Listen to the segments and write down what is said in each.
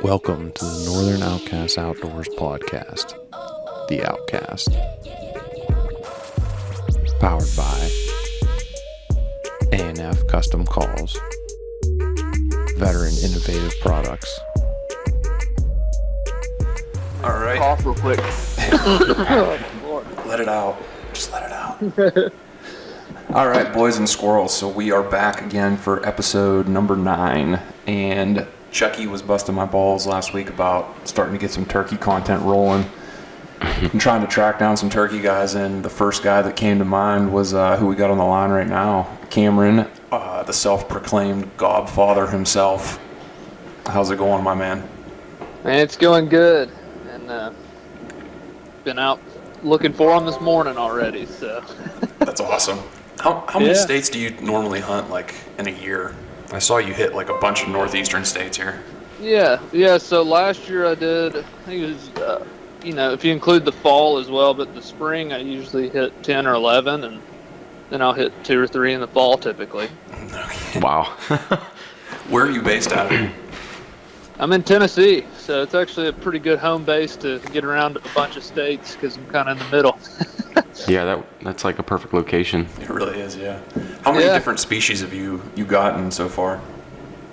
Welcome to the Northern Outcast Outdoors podcast, The Outcast. Powered by A&F Custom Calls, Veteran Innovative Products. All right. Cough real quick. Let it out. Just let it out. All right, boys and squirrels. So we are back again for episode number 9. And Chucky was busting my balls last week about starting to get some turkey content rolling. I'm trying to track down some turkey guys, and the first guy that came to mind was who we got on the line right now, Cameron, the self-proclaimed Gobfather himself. How's it going, my man? Man, it's going good. And been out looking for them this morning already. So That's awesome. How many states do you normally hunt, like, in a year? I saw you hit, like, a bunch of northeastern states here. Yeah. So last year I did, I think it was, if you include the fall as well, but the spring I usually hit 10 or 11, and then I'll hit 2 or 3 in the fall typically. Okay. Wow. Where are you based out of? I'm in Tennessee, so it's actually a pretty good home base to get around a bunch of states because I'm kind of in the middle. Yeah, that's like a perfect location. It really is, yeah. How many different species have you gotten so far?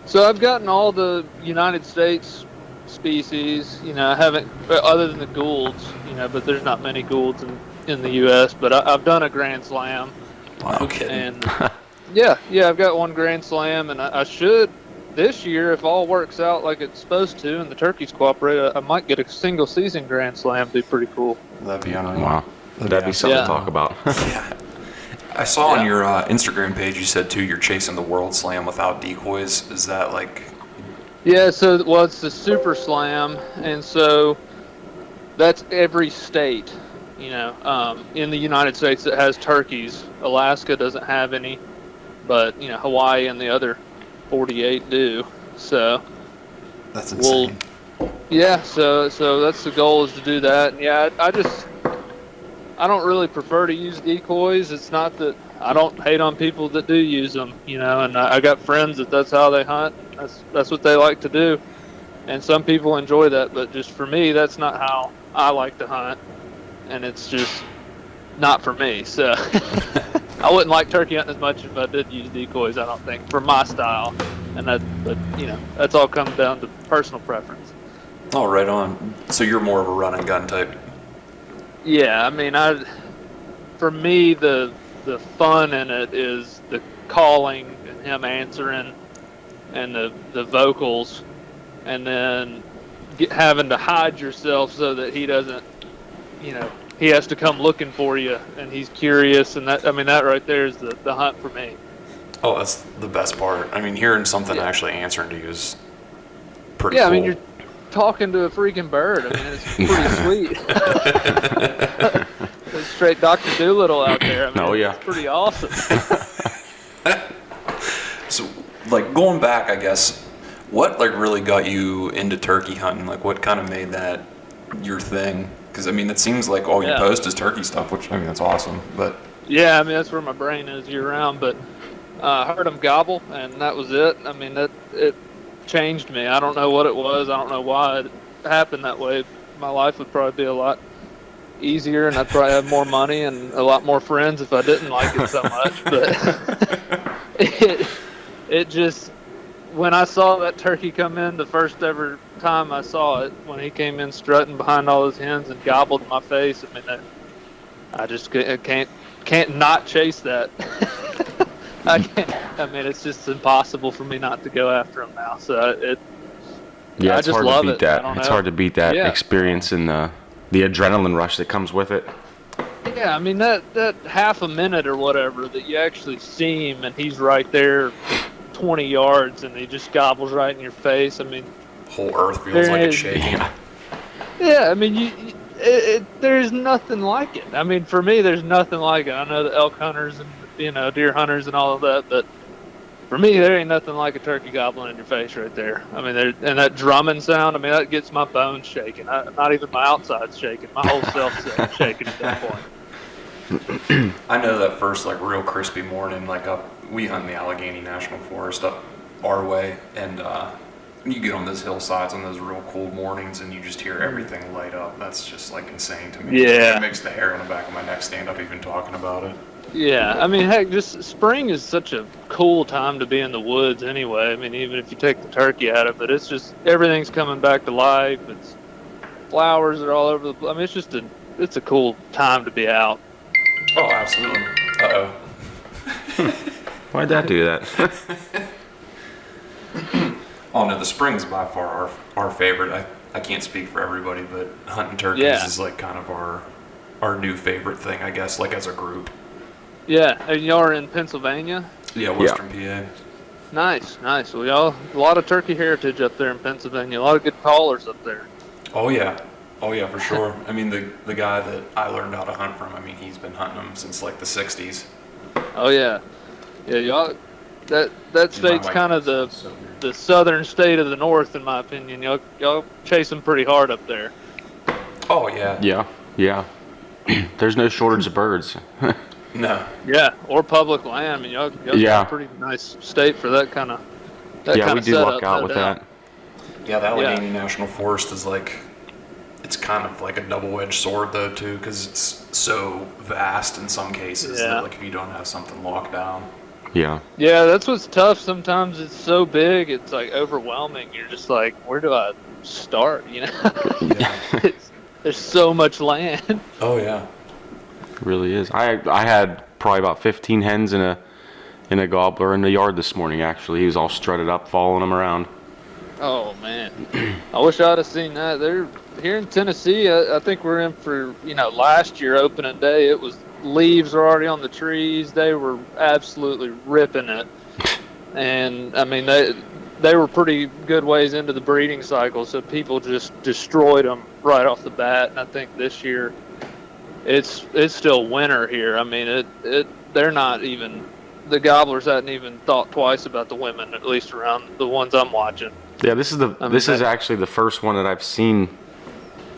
So I've gotten all the United States species, I haven't, other than the Goulds, but there's not many Goulds in the U.S., but I've done a Grand Slam. Wow, okay. And yeah, I've got one Grand Slam, and I should, this year, if all works out like it's supposed to and the turkeys cooperate, I might get a single season Grand Slam. It'd be pretty cool. That'd be unreal. Wow. That'd be something to talk about. Yeah. I saw on your Instagram page you said, too, you're chasing the World Slam without decoys. Is that like... Yeah, so, it's the Super Slam, and so that's every state, in the United States that has turkeys. Alaska doesn't have any, but, Hawaii and the other 48 do. So That's insane. So that's the goal, is to do that. And yeah, I don't really prefer to use decoys. It's not that I don't hate on people that do use them, and I got friends that's how they hunt. That's what they like to do. And some people enjoy that, but just for me, that's not how I like to hunt. And it's just not for me. So I wouldn't like turkey hunting as much if I did use decoys, I don't think, for my style. And that's all comes down to personal preference. Oh, right on. So you're more of a run and gun type. Yeah, for me, the fun in it is the calling and him answering and the vocals, and then having to hide yourself so that he doesn't, he has to come looking for you, and he's curious, and that right there is the hunt for me. Oh, that's the best part. Hearing something actually answering to you is pretty cool. You're talking to a freaking bird. It's pretty sweet. It's straight Dr. Doolittle out there. It's pretty awesome. So, going back, I guess, what really got you into turkey hunting? What kind of made that your thing? Because it seems like all you post is turkey stuff, which that's awesome. But yeah, that's where my brain is year round. But I heard them gobble, and that was it. It changed me. I don't know what it was. I don't know why it happened that way. My life would probably be a lot easier, and I'd probably have more money and a lot more friends if I didn't like it so much. But it just, when I saw that turkey come in the first ever time I saw it, when he came in strutting behind all his hens and gobbled in my face, I just can't not chase that. I can't. It's just impossible for me not to go after him now. So it's just hard love to beat it. that. It's hard to beat that experience and the adrenaline rush that comes with it. Yeah, that half a minute or whatever that you actually see him and he's right there 20 yards and he just gobbles right in your face. Whole earth feels like it's shaking. Yeah, there's nothing like it. For me, there's nothing like it. I know the elk hunters and deer hunters and all of that, but for me, there ain't nothing like a turkey gobbling in your face right there. And that drumming sound, that gets my bones shaking. Not even my outside's shaking. My whole self's shaking at that point. I know that first, real crispy morning, we hunt in the Allegheny National Forest up our way, and You get on those hillsides on those real cold mornings and you just hear everything light up. That's just like insane to me. Yeah. It makes the hair on the back of my neck stand up even talking about it. Yeah, I mean, heck, just spring is such a cool time to be in the woods anyway. I mean, even if you take the turkey out of it, it's just everything's coming back to life. It's flowers are all over the. I mean, it's a cool time to be out. Oh, absolutely. Uh-oh. Why'd that do that? Oh no, the spring's by far our favorite. I can't speak for everybody, but hunting turkeys is like kind of our new favorite thing, I guess, like as a group. Yeah, and y'all are in Pennsylvania? Yeah, Western PA. Nice. Well, y'all, a lot of turkey heritage up there in Pennsylvania. A lot of good callers up there. Oh yeah, for sure. I mean, the guy that I learned how to hunt from, I mean, he's been hunting them since like the 60s. Oh yeah, y'all. That state's kind of the southern state of the north, in my opinion. Y'all chase them pretty hard up there. Oh yeah. Yeah. There's no shortage of birds. No. Yeah, or public land. I mean, y'all got a pretty nice state for that kind of. Yeah, we do luck out with that. Yeah, the Allegheny National Forest is like, it's kind of like a double-edged sword though too, because it's so vast in some cases that like if you don't have something locked down. Yeah. Yeah, that's what's tough. Sometimes it's so big, it's like overwhelming. You're just like, where do I start? You know, there's so much land. Oh yeah. It really is. I had probably about 15 hens in a gobbler in the yard this morning. Actually, he was all strutted up, following them around. Oh man, I wish I'd have seen that. They're here in Tennessee. I think we're in for last year opening day. It was leaves were already on the trees. They were absolutely ripping it, and I mean they were pretty good ways into the breeding cycle. So people just destroyed them right off the bat. And I think this year it's still winter here. I mean they're not even. The gobblers hadn't even thought twice about the women, at least around the ones I'm watching. Yeah, this is actually the first one that I've seen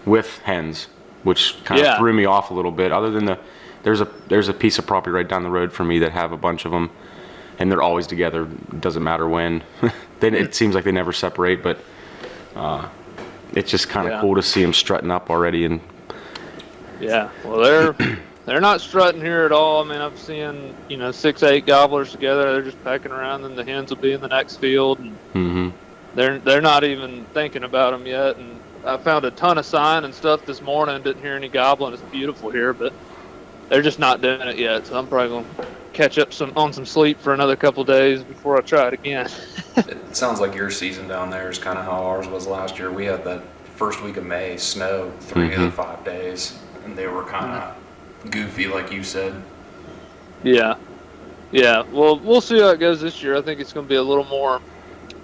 with hens, which kind of threw me off a little bit. Other than there's a piece of property right down the road from me that have a bunch of them, and they're always together. It doesn't matter when. It seems like they never separate, but it's just kind of cool to see them strutting up already. And yeah, well they're not strutting here at all. I mean, I've seen 6-8 gobblers together. They're just pecking around, and the hens will be in the next field. And they're not even thinking about them yet. And I found a ton of sign and stuff this morning. Didn't hear any gobbling. It's beautiful here, but they're just not doing it yet. So I'm probably going to catch up on some sleep for another couple days before I try it again. It sounds like your season down there is kind of how ours was last year. We had that first week of May snow 3 of the 5 days, and they were kind of goofy, like you said. Yeah. Well, we'll see how it goes this year. I think it's going to be a little more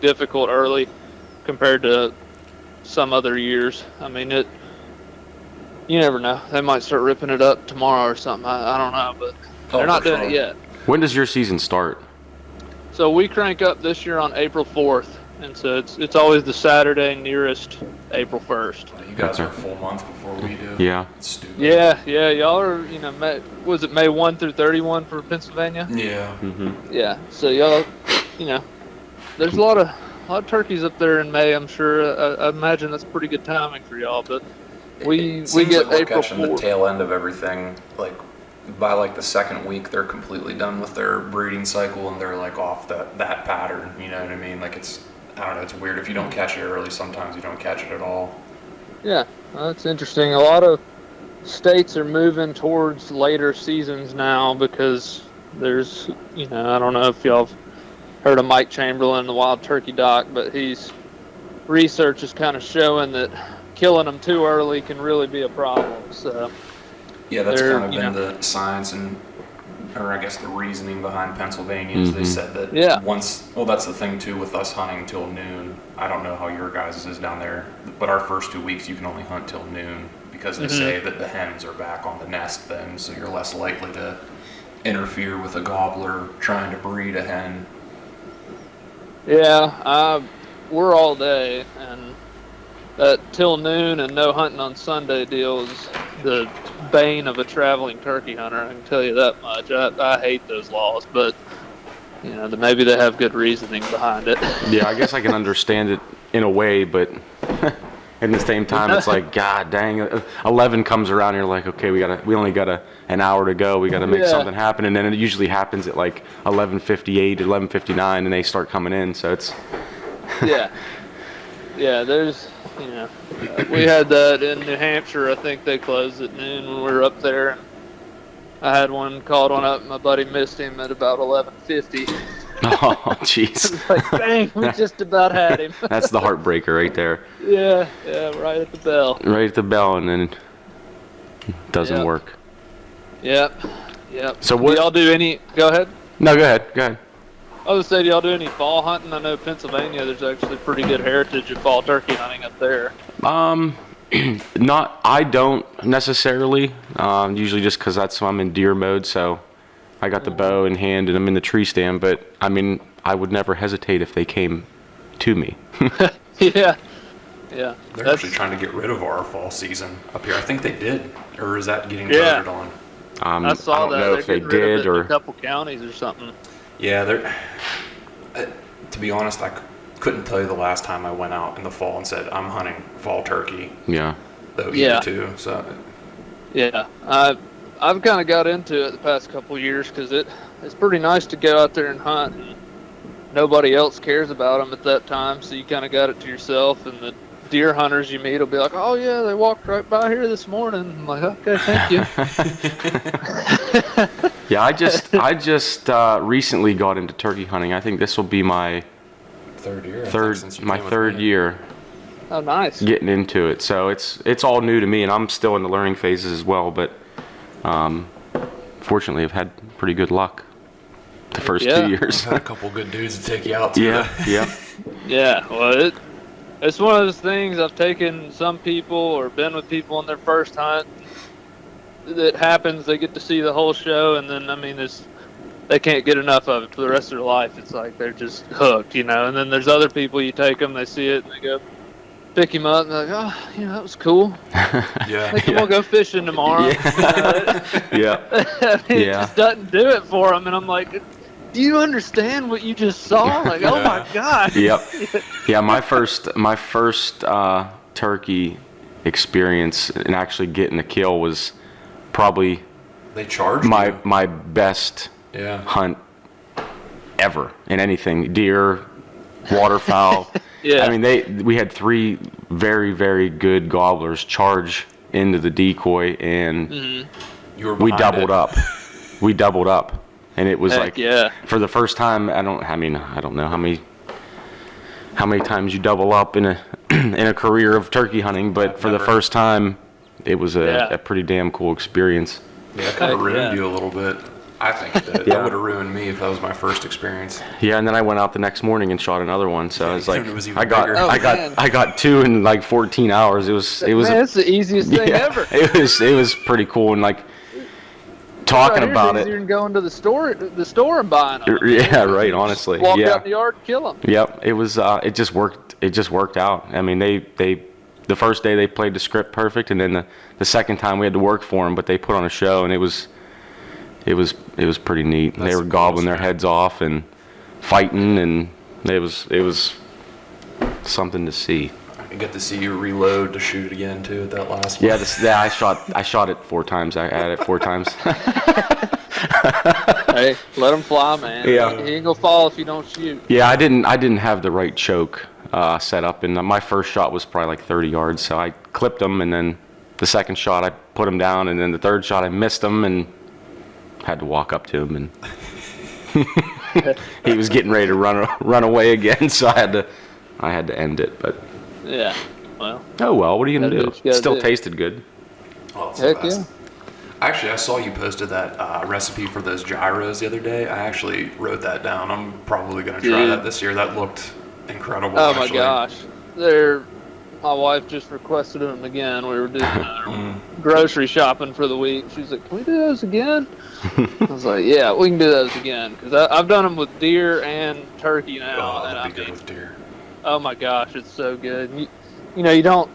difficult early compared to some other years. I mean, you never know. They might start ripping it up tomorrow or something. I don't know, but they're not doing it yet. When does your season start? So we crank up this year on April 4th, and so it's always the Saturday nearest April 1st. You guys are a full month before we do. Yeah. It's stupid. Yeah. Y'all are, was it May 1 through 31 for Pennsylvania? Yeah. Yeah. So y'all, there's a lot of turkeys up there in May. I'm sure. I imagine that's pretty good timing for y'all. But we get like we're April catching 4th. the tail end of everything. Like by like the second week, they're completely done with their breeding cycle, and they're like off that pattern. You know what I mean? Like I don't know. It's weird. If you don't catch it early, sometimes you don't catch it at all. Yeah, that's interesting. A lot of states are moving towards later seasons now because there's, I don't know if y'all have heard of Mike Chamberlain, the wild turkey doc, but research is kind of showing that killing them too early can really be a problem. So yeah, that's kind of been the science or I guess the reasoning behind Pennsylvania is they said that that's the thing too with us hunting till noon. I don't know how your guys' is down there, but our first 2 weeks you can only hunt till noon because they say that the hens are back on the nest then, so you're less likely to interfere with a gobbler trying to breed a hen. Yeah, we're all day, and that till noon and no hunting on Sunday deal is the bane of a traveling turkey hunter. I can tell you that much. I hate those laws, but maybe they have good reasoning behind it. Yeah, I guess I can understand it in a way, but at the same time, it's like, God dang, 11 comes around, and you're like, okay, we only got an hour to go. We got to make something happen, and then it usually happens at like 11:58, 11:59, and they start coming in. So it's yeah. There's we had that in New Hampshire. I think they closed at noon when we were up there. And I had called one up. My buddy missed him at about 11:50. oh, jeez. Like, dang, we just about had him. That's the heartbreaker right there. Yeah, right at the bell. Right at the bell, and then it doesn't work. Yep. So do what? y'all do any? Go ahead. No, go ahead. I was gonna say, do y'all do any fall hunting? I know Pennsylvania, there's actually pretty good heritage of fall turkey hunting up there. I don't necessarily. Usually just because I'm in deer mode, so I got the bow in hand and I'm in the tree stand. But I mean, I would never hesitate if they came to me. Yeah. They're actually trying to get rid of our fall season up here. I think they did, or is that getting voted on? I saw I don't know if they did or or a couple counties or something. Yeah, to be honest, I couldn't tell you the last time I went out in the fall and said I'm hunting fall turkey. Yeah. Though either too. So. Yeah, I've kind of got into it the past couple of years because it's pretty nice to go out there and hunt. And nobody else cares about them at that time, so you kind of got it to yourself. And the deer hunters you meet will be like, "Oh yeah, they walked right by here this morning." I'm like, "Okay, thank you." Yeah, I just recently got into turkey hunting. I think this will be my third year. Oh, nice. Getting into it, so it's all new to me, and I'm still in the learning phases as well. But fortunately, I've had pretty good luck the first 2 years. I've had a couple good dudes to take you out. Yeah. Yeah. Well, it's one of those things. I've taken some people or been with people on their first hunt. That happens. They get to see the whole show, and then they can't get enough of it for the rest of their life. It's like they're just hooked, And then there's other people you take them, they see it, and they go pick him up, and they're like, "Oh, that was cool. Yeah. I think we'll go fishing tomorrow." Yeah. It just doesn't do it for them, and I'm like, "Do you understand what you just saw? Like, oh my god." Yep. Yeah, my first turkey experience and actually getting a kill was probably they charged my best hunt ever in anything, deer, waterfowl. I mean, we had 3 very, very good gobblers charge into the decoy, and we doubled up. We doubled up, and it was for the first time. I don't know how many times you double up in a career of turkey hunting, but for the first time, it was a pretty damn cool experience. Yeah, it kind of ruined you a little bit. I think that would have ruined me if that was my first experience. Yeah, and then I went out the next morning and shot another one. So I was like, I bigger. got 2 in like 14 hours. It was. Man, it's the easiest thing ever. It was pretty cool, and like talking about it. Easier than going to the store and buying them. Yeah, right. Honestly, walk out in the yard and kill them. Yep, it was. It just worked. It just worked out. I mean, the first day they played the script perfect, and then the second time we had to work for them, but they put on a show, and it was pretty neat. They were gobbling their heads off and fighting, and it was something to see. I get to see you reload to shoot it again too at that last one. Yeah, I shot it 4 times. I had it 4 times. Hey, let them fly, man. Yeah. He ain't gonna fall if you don't shoot. Yeah, I didn't have the right choke set up, and my first shot was probably like 30 yards, so I clipped him, and then the second shot I put him down, and then the third shot I missed him and had to walk up to him, and he was getting ready to run away again, so I had to end it. But yeah, well. Oh well, what are you gonna do? It still do. tasted good. Oh, heck yeah. Actually, I saw you posted that recipe for those gyros the other day. I actually wrote that down. I'm probably going to try that this year. That looked incredible. Oh my gosh. My wife just requested them again. We were doing grocery shopping for the week. She's like, "Can we do those again?" I was like, "Yeah, we can do those again." Because I've done them with deer and turkey now. That'd be good with deer. Oh my gosh, it's so good. You don't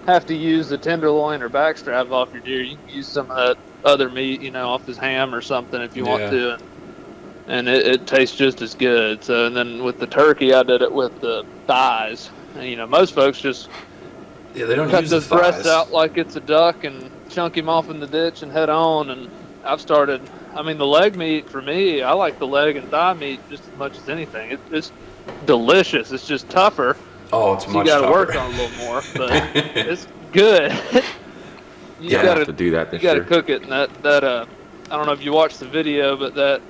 have to use the tenderloin or backstrap off your deer. You can use some of that other meat, off his ham or something if you want to. and it tastes just as good. So, and then with the turkey, I did it with the thighs. And, most folks just they don't cut use the the thighs. breast out like it's a duck and chunk him off in the ditch and head on. And I've started. I mean, the leg meat for me, I like the leg and thigh meat just as much as anything. It's delicious. It's just tougher. Oh, it's so much you got tougher. to work on it a little more, but it's good. You have to do that this year. You got to cook it. And that I don't know if you watched the video, but that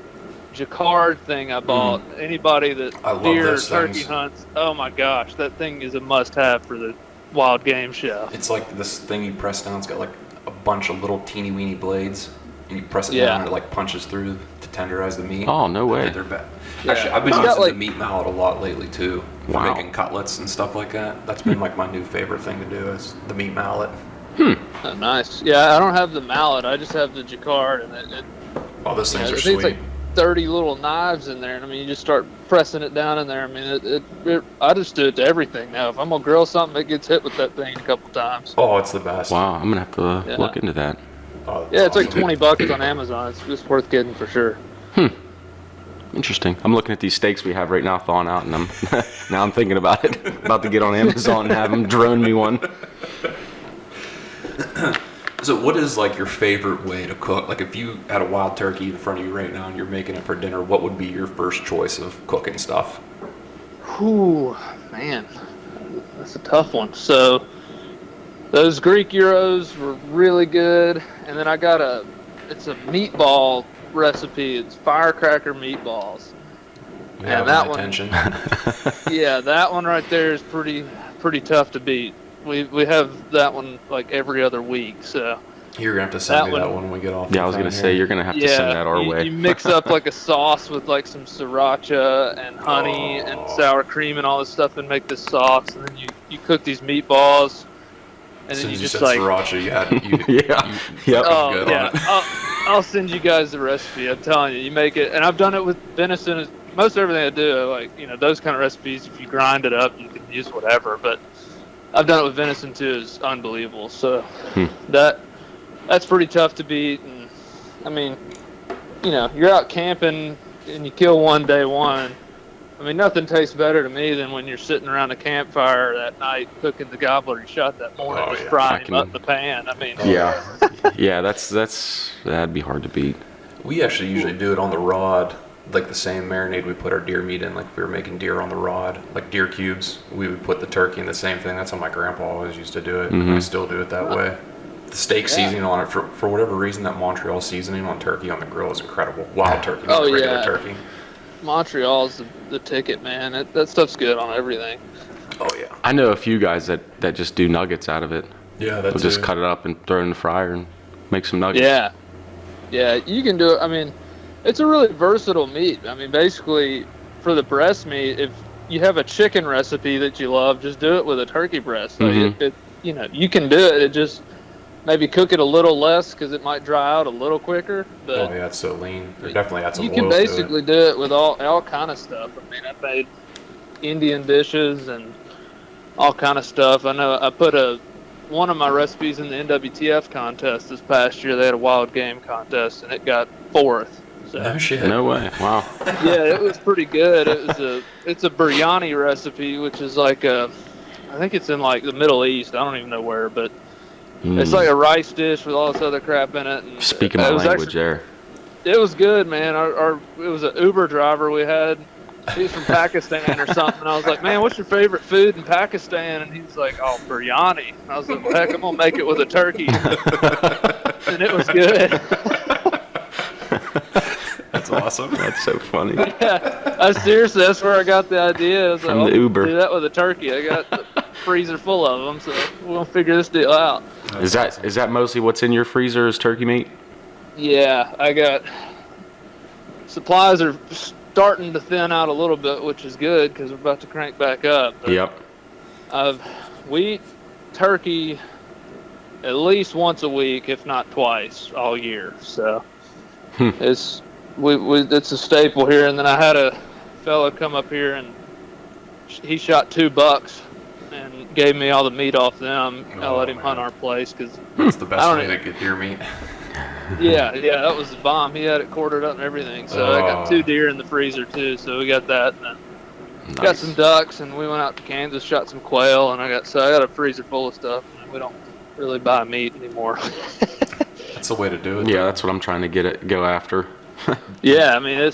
Jacquard thing I bought. Anybody that deer turkey hunts, oh my gosh, that thing is a must-have for the wild game chef. It's like this thing you press down. It's got like a bunch of little teeny weeny blades, and you press it down and it like punches through to tenderize the meat. Oh, no way. They're bad. Yeah. Actually, I've been using the meat mallet a lot lately too for making cutlets and stuff like that. That's been like my new favorite thing to do is the meat mallet. Oh, nice. Yeah, I don't have the mallet. I just have the Jacquard, and Those things are I think sweet. it's like 30 little knives in there, and I mean, you just start pressing it down in there. I mean, I just do it to everything now. If I'm gonna grill something, it gets hit with that thing a couple times. Oh, it's the best. Wow, I'm gonna have to look into that. Oh, yeah, it's awesome. like $20 on Amazon. It's worth getting for sure. Interesting. I'm looking at these steaks we have right now thawing out, and now I'm thinking about it. About to get on Amazon and have them drone me one. So what is like your favorite way to cook? Like if you had a wild turkey in front of you right now and you're making it for dinner, what would be your first choice of cooking stuff? Whew, man, that's a tough one. So those Greek gyros were really good, and then I got it's a meatball recipe. It's firecracker meatballs. And that one, yeah, that one right there is pretty tough to beat. We have that one like every other week, so you're gonna have to send me that one when we get off. Yeah, I was gonna say you're gonna have to send that our way. You mix up like a sauce with like some siracha and honey and sour cream and all this stuff and make this sauce, and then you cook these meatballs, and then you just like sriracha. I'll send you guys the recipe. I'm telling you, you make it, and I've done it with venison. Most everything I do, like those kind of recipes. If you grind it up, you can use whatever, but I've done it with venison too. It's unbelievable. So that's pretty tough to beat. And I mean, you're out camping and you kill one day one. I mean, nothing tastes better to me than when you're sitting around a campfire that night cooking the gobbler you shot that morning, just frying him up in the pan. I mean, that'd be hard to beat. We actually usually do it on the rod. Like the same marinade we put our deer meat in, like if we were making deer on the rod, like deer cubes, we would put the turkey in the same thing. That's how my grandpa always used to do it. I still do it that way. The steak seasoning on it, for whatever reason, that Montreal seasoning on turkey on the grill is incredible. Wild turkey, not regular turkey. Montreal's the ticket, man. That stuff's good on everything. Oh yeah. I know a few guys that just do nuggets out of it. Yeah, they'll just cut it up and throw it in the fryer and make some nuggets. Yeah, you can do it. I mean, it's a really versatile meat. I mean, basically, for the breast meat, if you have a chicken recipe that you love, just do it with a turkey breast. So you can do it. It just maybe cook it a little less because it might dry out a little quicker. But it's so lean. There definitely adds some oil You can to basically do it with all kind of stuff. I mean, I've made Indian dishes and all kind of stuff. I know I put one of my recipes in the NWTF contest this past year. They had a wild game contest, and it got 4th. So, no shit. No way. Wow. Yeah, it was pretty good. It's a biryani recipe, which is like I think it's in like the Middle East. I don't even know where, but it's like a rice dish with all this other crap in it. And speaking my language there. It was good, man. It was an Uber driver we had. He's from Pakistan or something. And I was like, man, what's your favorite food in Pakistan? And he's like, oh, biryani. And I was like, well, heck, I'm gonna make it with a turkey. And it was good. That's awesome. That's so funny. Yeah, seriously, that's where I got the idea. I was From like, the Uber. do that with a turkey. I got the freezer full of them, so we're gonna figure this deal out. Is that mostly what's in your freezer is turkey meat? Yeah, I got supplies are starting to thin out a little bit, which is good because we're about to crank back up. But Yep. we eat turkey at least once a week, if not twice, all year. So it's a staple here. And then I had a fellow come up here and he shot 2 bucks and gave me all the meat off them. I let him hunt our place because that's the best way to get deer meat. Yeah, that was the bomb. He had it quartered up and everything. So I got 2 deer in the freezer too. So we got that. And then got some ducks, and we went out to Kansas, shot some quail, and I got a freezer full of stuff. We don't really buy meat anymore. That's the way to do it. Yeah, that's what I'm trying to go after. Yeah, I mean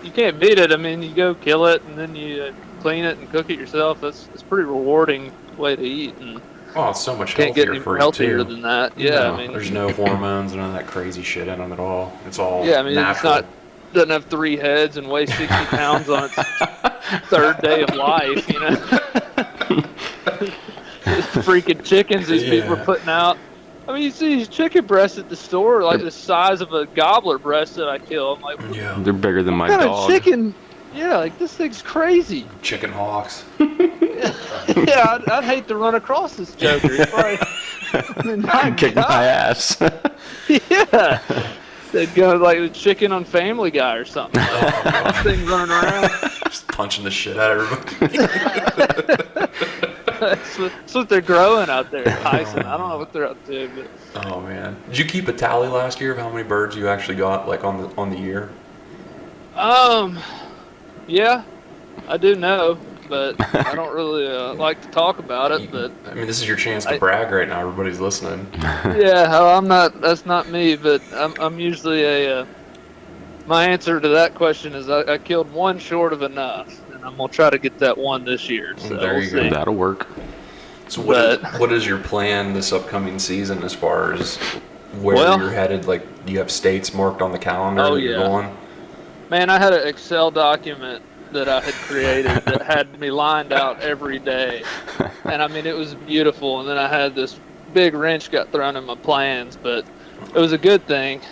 you can't beat it. I mean, you go kill it and then you clean it and cook it yourself. It's a pretty rewarding way to eat, and it's so much can't get healthier any for you healthier too. than that. Yeah, I mean, there's no hormones, none of that crazy shit in them at all. It's all natural. Doesn't have 3 heads and weighs 60 pounds on its 3rd day of life. These freaking chickens these people are putting out. I mean, you see these chicken breasts at the store, like the size of a gobbler breast that I kill. I'm like, they're bigger than my what dog. kind of chicken? Yeah, like this thing's crazy. Chicken hawks. Yeah, I'd hate to run across this joker. Kick my ass. Yeah. They'd go like the chicken on Family Guy or something. This thing running around. Just punching the shit out of everybody. That's what they're growing out there, Tyson. I don't know what they're up to, but. Oh man, did you keep a tally last year of how many birds you actually got, like on the year? Yeah, I do know, but I don't really like to talk about it. But I mean, this is your chance to brag right now. Everybody's listening. Yeah, I'm not. That's not me, but I'm usually my answer to that question is I killed 1 short of enough. I'm gonna try to get that 1 this year. So there you go. That'll work. So what is your plan this upcoming season as far as where you're headed? Like, do you have states marked on the calendar that you're going? Man, I had an Excel document that I had created that had me lined out every day, and I mean it was beautiful. And then I had this big wrench got thrown in my plans, but it was a good thing.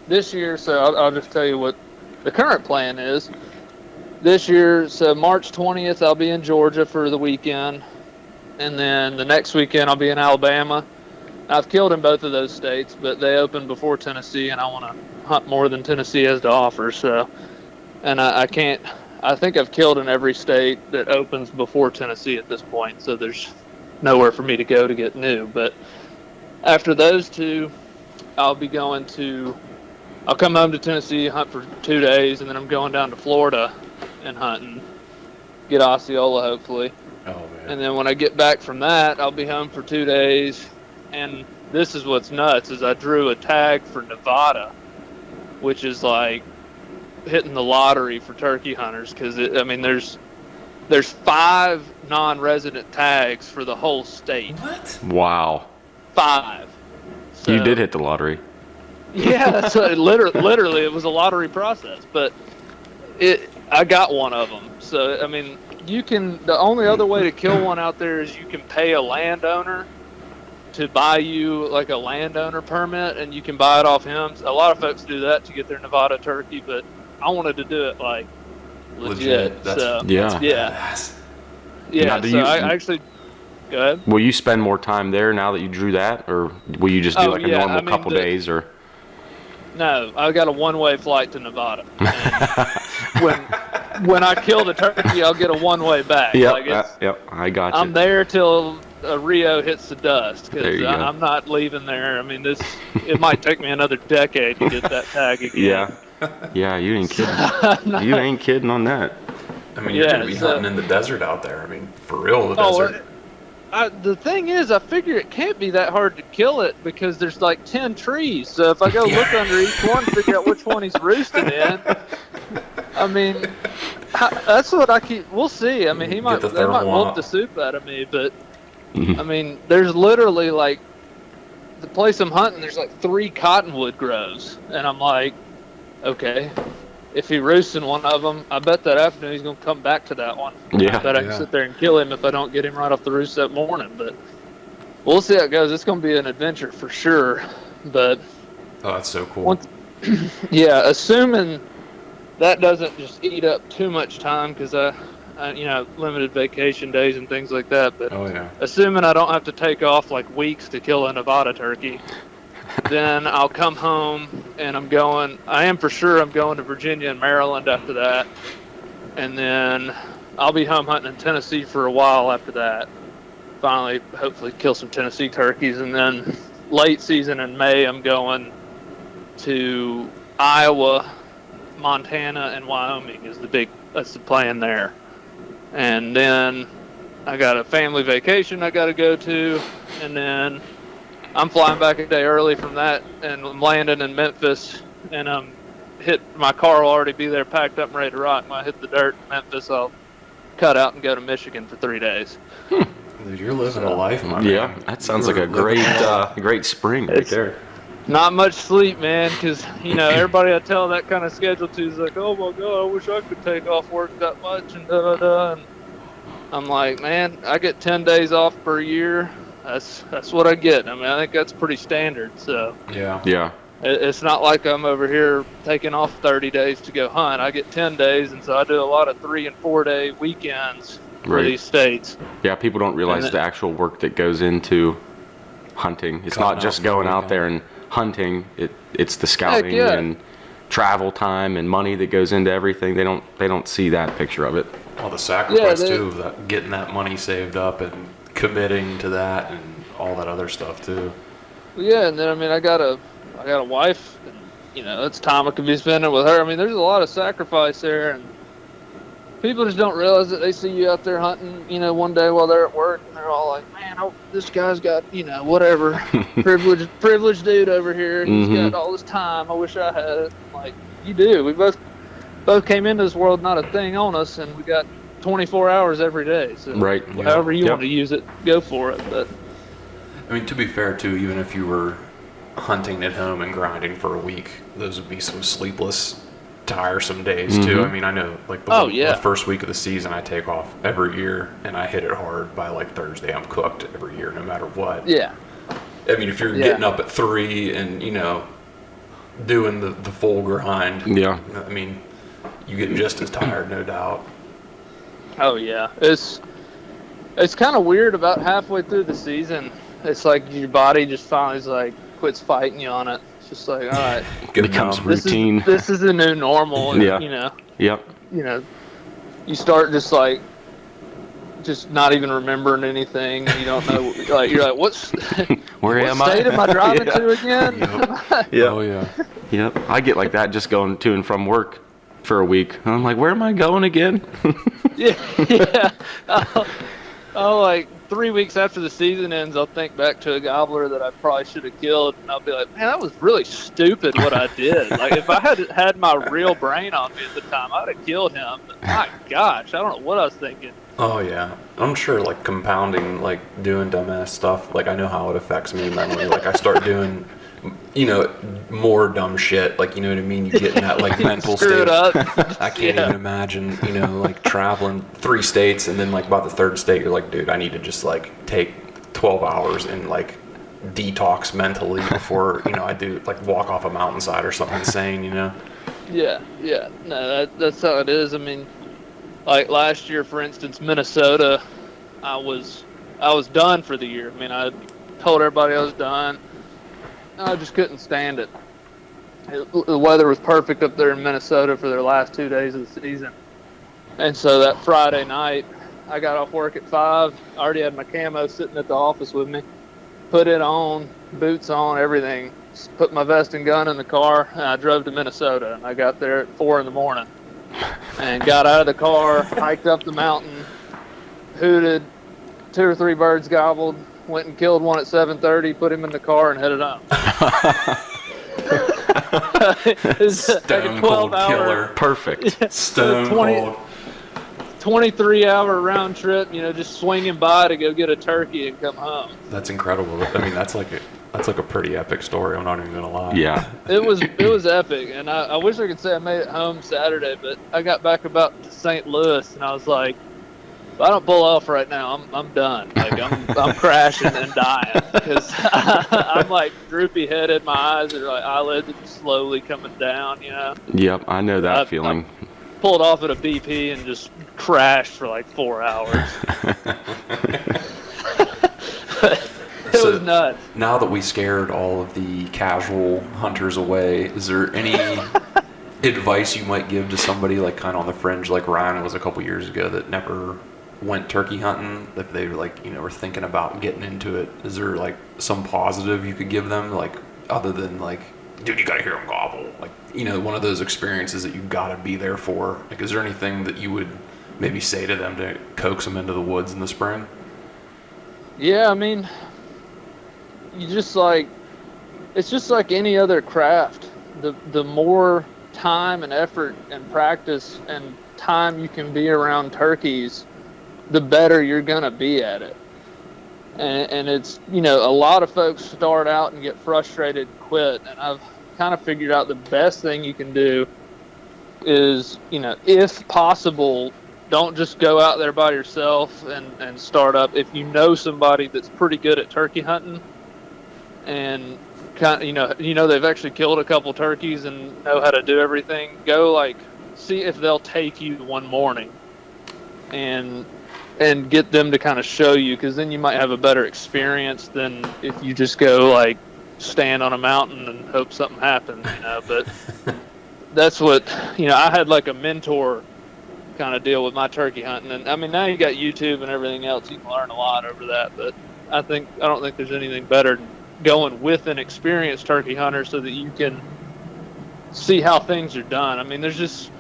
This year, so I'll just tell you what the current plan is. This year, so March 20th, I'll be in Georgia for the weekend. And then the next weekend, I'll be in Alabama. I've killed in both of those states, but they opened before Tennessee, and I want to hunt more than Tennessee has to offer. So, and I think I've killed in every state that opens before Tennessee at this point. So there's nowhere for me to go to get new. But after those 2, I'll come home to Tennessee, hunt for 2 days, and then I'm going down to Florida and hunting, get Osceola hopefully. Oh man. And then when I get back from that, I'll be home for 2 days. And this is what's nuts is I drew a tag for Nevada, which is like hitting the lottery for turkey hunters because there's 5 non-resident tags for the whole state. What? Wow. 5. So, you did hit the lottery. Yeah, that's what literally it was a lottery process, but I got one of them. So I mean, the only other way to kill one out there is you can pay a landowner to buy you like a landowner permit, and you can buy it off him. A lot of folks do that to get their Nevada turkey, but I wanted to do it like legit. Yeah. Now, So I actually. Go ahead. Will you spend more time there now that you drew that, or will you just do a normal couple days, or? No, I got a 1-way flight to Nevada. When I kill the turkey, I'll get a 1-way back. Yep, I got you. I'm there till Rio hits the dust because I'm not leaving there. I mean, it might take me another decade to get that tag again. Yeah, you ain't kidding. You ain't kidding on that. I mean, you're gonna be hunting in the desert out there. I mean, for real, the desert. The thing is, I figure it can't be that hard to kill it because there's like 10 trees. So if I go look under each one, figure out which one he's roosting in. I mean, that's what I keep. We'll see. I mean, they might whoop the soup out of me, but I mean, there's literally like the place I'm hunting. There's like 3 cottonwood groves, and I'm like, okay. If he roosts in one of them, I bet that afternoon he's going to come back to that one. Yeah. I bet I can sit there and kill him if I don't get him right off the roost that morning. But we'll see how it goes. It's going to be an adventure for sure. But that's so cool. Assuming that doesn't just eat up too much time because I limited vacation days and things like that. But assuming I don't have to take off like weeks to kill a Nevada turkey. Then I'll come home and I'm going to Virginia and Maryland after that. And then I'll be home hunting in Tennessee for a while after that. Finally, hopefully kill some Tennessee turkeys and then late season in May, I'm going to Iowa, Montana, and Wyoming that's the plan there. And then I got a family vacation I got to go to, and then I'm flying back a day early from that, and I'm landing in Memphis, and my car will already be there packed up and ready to rock. When I hit the dirt in Memphis, I'll cut out and go to Michigan for 3 days. Dude, you're living a life, my man. Yeah, that sounds like a great spring right there. Not much sleep, man, because, everybody I tell that kind of schedule to is like, oh, my God, I wish I could take off work that much, and da-da-da. And I'm like, man, I get 10 days off per year. That's what I get. I mean, I think that's pretty standard. So Yeah. It's not like I'm over here taking off 30 days to go hunt. I get 10 days, and so I do a lot of 3 and 4 day weekends for these states. Yeah, people don't realize the actual work that goes into hunting. It's not just going out there and hunting. It's the scouting and travel time and money that goes into everything. They don't see that picture of it. Well, the sacrifice too, that getting that money saved up and committing to that and all that other stuff too. Yeah, and then I got a wife, and it's time I could be spending with her. I mean, there's a lot of sacrifice there, and people just don't realize that. They see you out there hunting, one day while they're at work, and they're all like, man, this guy's got, whatever, privileged dude over here, and he's got all this time. I wish I had it. Like, you do. We both came into this world, not a thing on us, and we got 24 hours every day. So however you want to use it, go for it. But I mean, to be fair too, even if you were hunting at home and grinding for a week, those would be some sleepless, tiresome days too. I mean, I know like the first week of the season I take off every year, and I hit it hard. By like Thursday I'm cooked every year, no matter what. I mean, if you're getting up at 3 and doing the full grind, I mean, you get just as tired, no doubt. Oh yeah, it's kind of weird. About halfway through the season, it's like your body just finally is like quits fighting you on it. It's just like, all right, it becomes routine. This is the new normal. And, you start just not even remembering anything. You don't know. Like you're like, what state am I driving to again? Oh yeah. Yep. I get like that just going to and from work for a week. I'm like, where am I going again? Oh, like 3 weeks after the season ends, I'll think back to a gobbler that I probably should have killed, and I'll be like, man, that was really stupid what I did. Like, if I had my real brain on me at the time, I'd have killed him. But my gosh, I don't know what I was thinking. Oh yeah, I'm sure like compounding, like doing dumbass stuff, like I know how it affects me mentally. Like I start doing, more dumb shit. Like, you know what I mean? You get in that like mental state. Up. I can't even imagine, like traveling 3 states and then like about the 3rd state, you're like, dude, I need to just like take 12 hours and like detox mentally before, I do like walk off a mountainside or something insane, Yeah. No, that's how it is. I mean, like last year, for instance, Minnesota, I was done for the year. I mean, I told everybody I was done. I just couldn't stand it. The weather was perfect up there in Minnesota for their last 2 days of the season. And so that Friday night, I got off work at 5. I already had my camo sitting at the office with me. Put it on, boots on, everything. Put my vest and gun in the car, and I drove to Minnesota. And I got there at 4 in the morning. And got out of the car, hiked up the mountain, hooted, 2 or 3 birds gobbled, went and killed one at 7:30, put him in the car, and headed home. Stone cold killer. Perfect. Stone cold. 23-hour round trip, just swinging by to go get a turkey and come home. That's incredible. I mean, that's like a pretty epic story. I'm not even gonna lie. Yeah. It was epic, and I wish I could say I made it home Saturday, but I got back about to St. Louis, and I was like, if I don't pull off right now, I'm done. Like I'm crashing and dying because I'm like droopy headed. My eyes are like eyelids are slowly coming down. Yep, I know that feeling. I pulled off at a BP and just crashed for like 4 hours. It was nuts. Now that we scared all of the casual hunters away, is there any advice you might give to somebody like kind of on the fringe, like Ryan was a couple years ago, that never went turkey hunting, if they were like, were thinking about getting into it, is there like some positive you could give them, like other than like, dude, you gotta hear them gobble, like, one of those experiences that you gotta be there for? Like, is there anything that you would maybe say to them to coax them into the woods in the spring? Yeah, I mean, you just like, it's just like any other craft. The more time and effort and practice and time you can be around turkeys, the better you're gonna be at it. And it's, a lot of folks start out and get frustrated and quit. And I've kind of figured out the best thing you can do is, if possible, don't just go out there by yourself and start up. If you know somebody that's pretty good at turkey hunting and kind of, they've actually killed a couple turkeys and know how to do everything, go like see if they'll take you one morning and get them to kind of show you, because then you might have a better experience than if you just go like stand on a mountain and hope something happens, But that's what, I had like a mentor kind of deal with my turkey hunting. And I mean, now you got YouTube and everything else, you can learn a lot over that. But I don't think there's anything better than going with an experienced turkey hunter so that you can see how things are done. I mean, there's just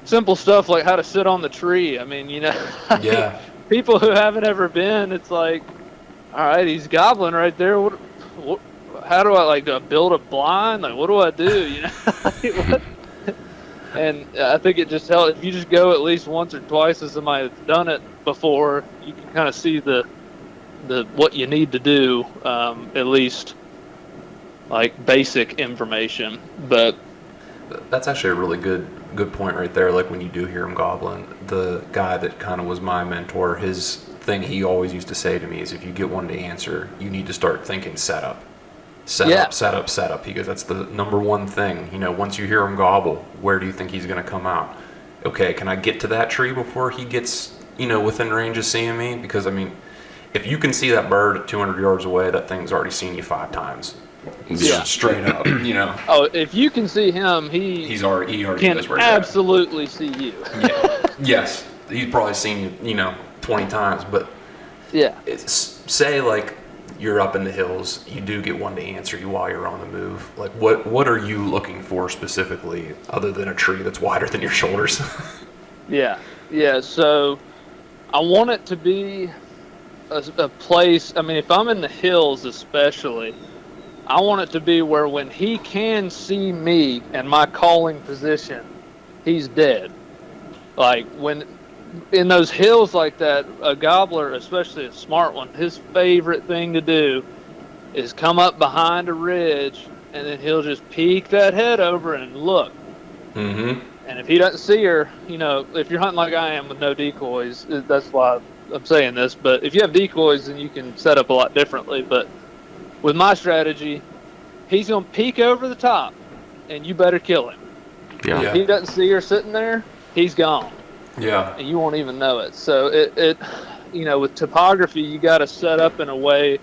simple stuff like how to sit on the tree. I mean, Yeah. People who haven't ever been, it's like, all right, he's gobbling right there. What how do I do I build a blind? Like, what do I do? And I think it just helps if you just go at least once or twice as somebody that's done it before. You can kind of see the what you need to do, at least like basic information. But that's actually a really good point right there. Like when you do hear him gobbling, the guy that kind of was my mentor, his thing he always used to say to me is, if you get one to answer, you need to start thinking setup. Set up. He goes, that's the number one thing. Once you hear him gobble, where do you think he's going to come out? Okay, can I get to that tree before he gets, within range of seeing me? Because, I mean, if you can see that bird at 200 yards away, that thing's already seen you 5 times. Yeah. Straight up, Oh, if you can see him, he already can absolutely see you. Yeah. Yes. He's probably seen you, 20 times. But yeah, say, like, you're up in the hills, you do get one to answer you while you're on the move. Like, what are you looking for specifically, other than a tree that's wider than your shoulders? Yeah. So I want it to be a place. I mean, if I'm in the hills, especially, I want it to be where when he can see me and my calling position, he's dead. Like when in those hills like that, a gobbler, especially a smart one, his favorite thing to do is come up behind a ridge, and then he'll just peek that head over and look. Mm-hmm. And if he doesn't see her, if you're hunting like I am with no decoys, that's why I'm saying this. But if you have decoys, then you can set up a lot differently. But with my strategy, he's going to peek over the top, and you better kill him. Yeah. If he doesn't see her sitting there, he's gone. Yeah. And you won't even know it. So it with topography, you got to set up in a way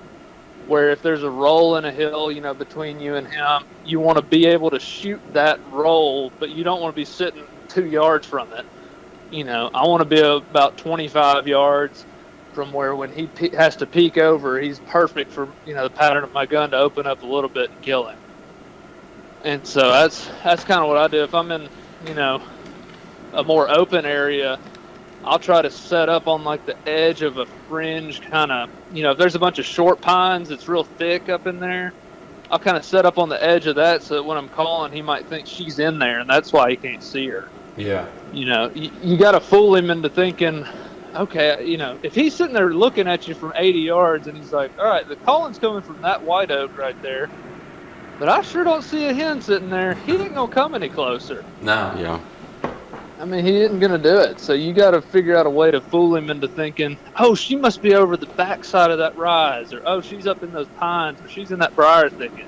where if there's a roll in a hill, between you and him, you want to be able to shoot that roll, but you don't want to be sitting 2 yards from it. I want to be about 25 yards from where when he has to peek over, he's perfect for, the pattern of my gun to open up a little bit and kill him. And so that's kind of what I do. If I'm in, a more open area, I'll try to set up on like the edge of a fringe kind of, if there's a bunch of short pines that's real thick up in there, I'll kind of set up on the edge of that so that when I'm calling, he might think she's in there, and that's why he can't see her. Yeah. You got to fool him into thinking, okay, if he's sitting there looking at you from 80 yards and he's like, all right, the calling's coming from that white oak right there, but I sure don't see a hen sitting there. He ain't going to come any closer. No. Yeah. I mean, he isn't going to do it. So you got to figure out a way to fool him into thinking, oh, she must be over the back side of that rise, or oh, she's up in those pines, or she's in that briar thicket.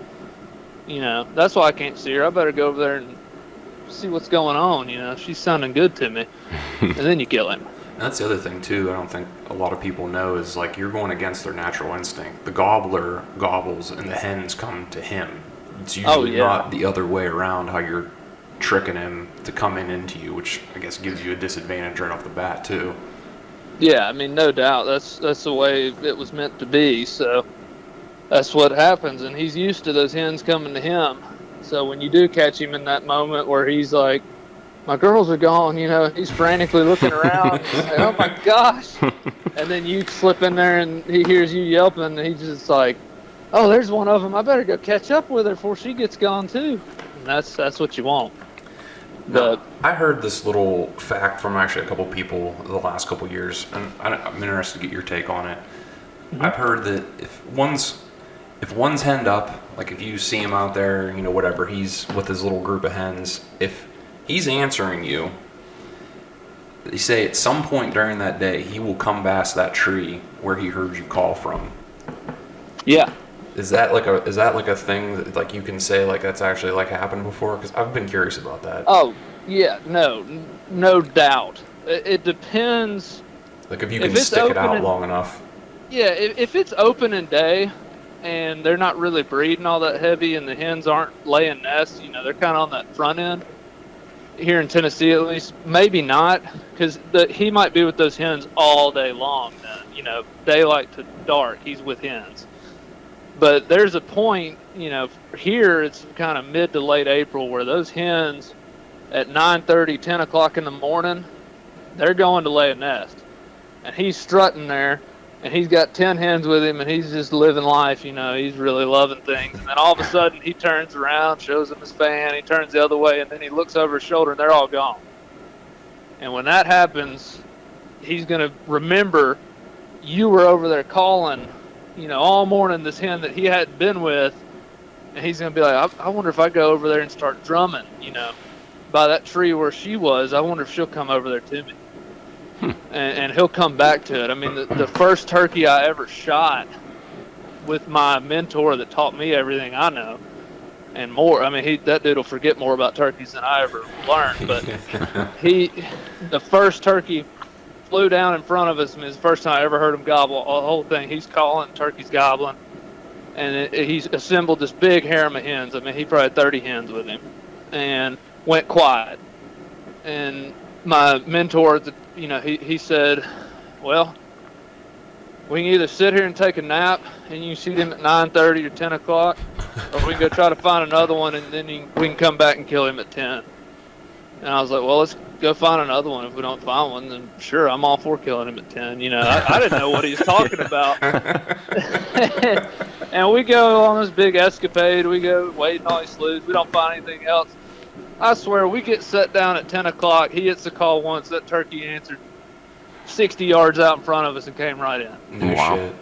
That's why I can't see her. I better go over there and see what's going on. She's sounding good to me. And then you kill him. And that's the other thing, too, I don't think a lot of people know, is like you're going against their natural instinct. The gobbler gobbles and the hens come to him. It's usually not the other way around, how you're tricking him to come into you, which I guess gives you a disadvantage right off the bat, too. Yeah, I mean, no doubt. That's the way it was meant to be. So that's what happens, and he's used to those hens coming to him. So when you do catch him in that moment where he's like, "My girls are gone," he's frantically looking around. And you say, "Oh my gosh!" And then you slip in there and he hears you yelping, and he's just like, "Oh, there's one of them. I better go catch up with her before she gets gone too." And that's what you want. But I heard this little fact from actually a couple people the last couple years, and I'm interested to get your take on it. Mm-hmm. I've heard that if one's henned up, like if you see him out there, whatever, he's with his little group of hens, if he's answering you, they say at some point during that day, he will come past that tree where he heard you call from. Yeah. Is that like a thing that like you can say like that's actually like happened before? Because I've been curious about that. Oh yeah, no doubt. It depends. Like if you can stick it out long enough. Yeah, if it's open in day, and they're not really breeding all that heavy, and the hens aren't laying nests, they're kind of on that front end. Here in Tennessee, at least, maybe not, because he might be with those hens all day long. Then, daylight to dark, he's with hens. But there's a point, here it's kind of mid to late April where those hens at 9:30, 10 o'clock in the morning, they're going to lay a nest. And he's strutting there, and he's got 10 hens with him, and he's just living life, he's really loving things. And then all of a sudden he turns around, shows them his fan, he turns the other way, and then he looks over his shoulder, and they're all gone. And when that happens, he's going to remember you were over there calling, all morning, this hen that he hadn't been with, and he's going to be like, I wonder if I go over there and start drumming, by that tree where she was, I wonder if she'll come over there to me. And he'll come back to it. I mean, the first turkey I ever shot with my mentor that taught me everything I know and more. I mean, that dude will forget more about turkeys than I ever learned. But the first turkey flew down in front of us. I mean, it's the first time I ever heard him gobble. The whole thing, he's calling, turkey's gobbling. And he's assembled this big harem of hens. I mean, he probably had 30 hens with him. And went quiet. And my mentor, he said, well, we can either sit here and take a nap and you shoot him at 9:30 or 10 o'clock, or we can go try to find another one and then we can come back and kill him at 10. And I was like, well, let's go find another one. If we don't find one, then sure, I'm all for killing him at 10. I didn't know what he was talking about. And we go on this big escapade. We go wading all these sloughs. We don't find anything else. I swear, we get set down at 10 o'clock. He hits the call once. That turkey answered 60 yards out in front of us and came right in. Wow. Shit.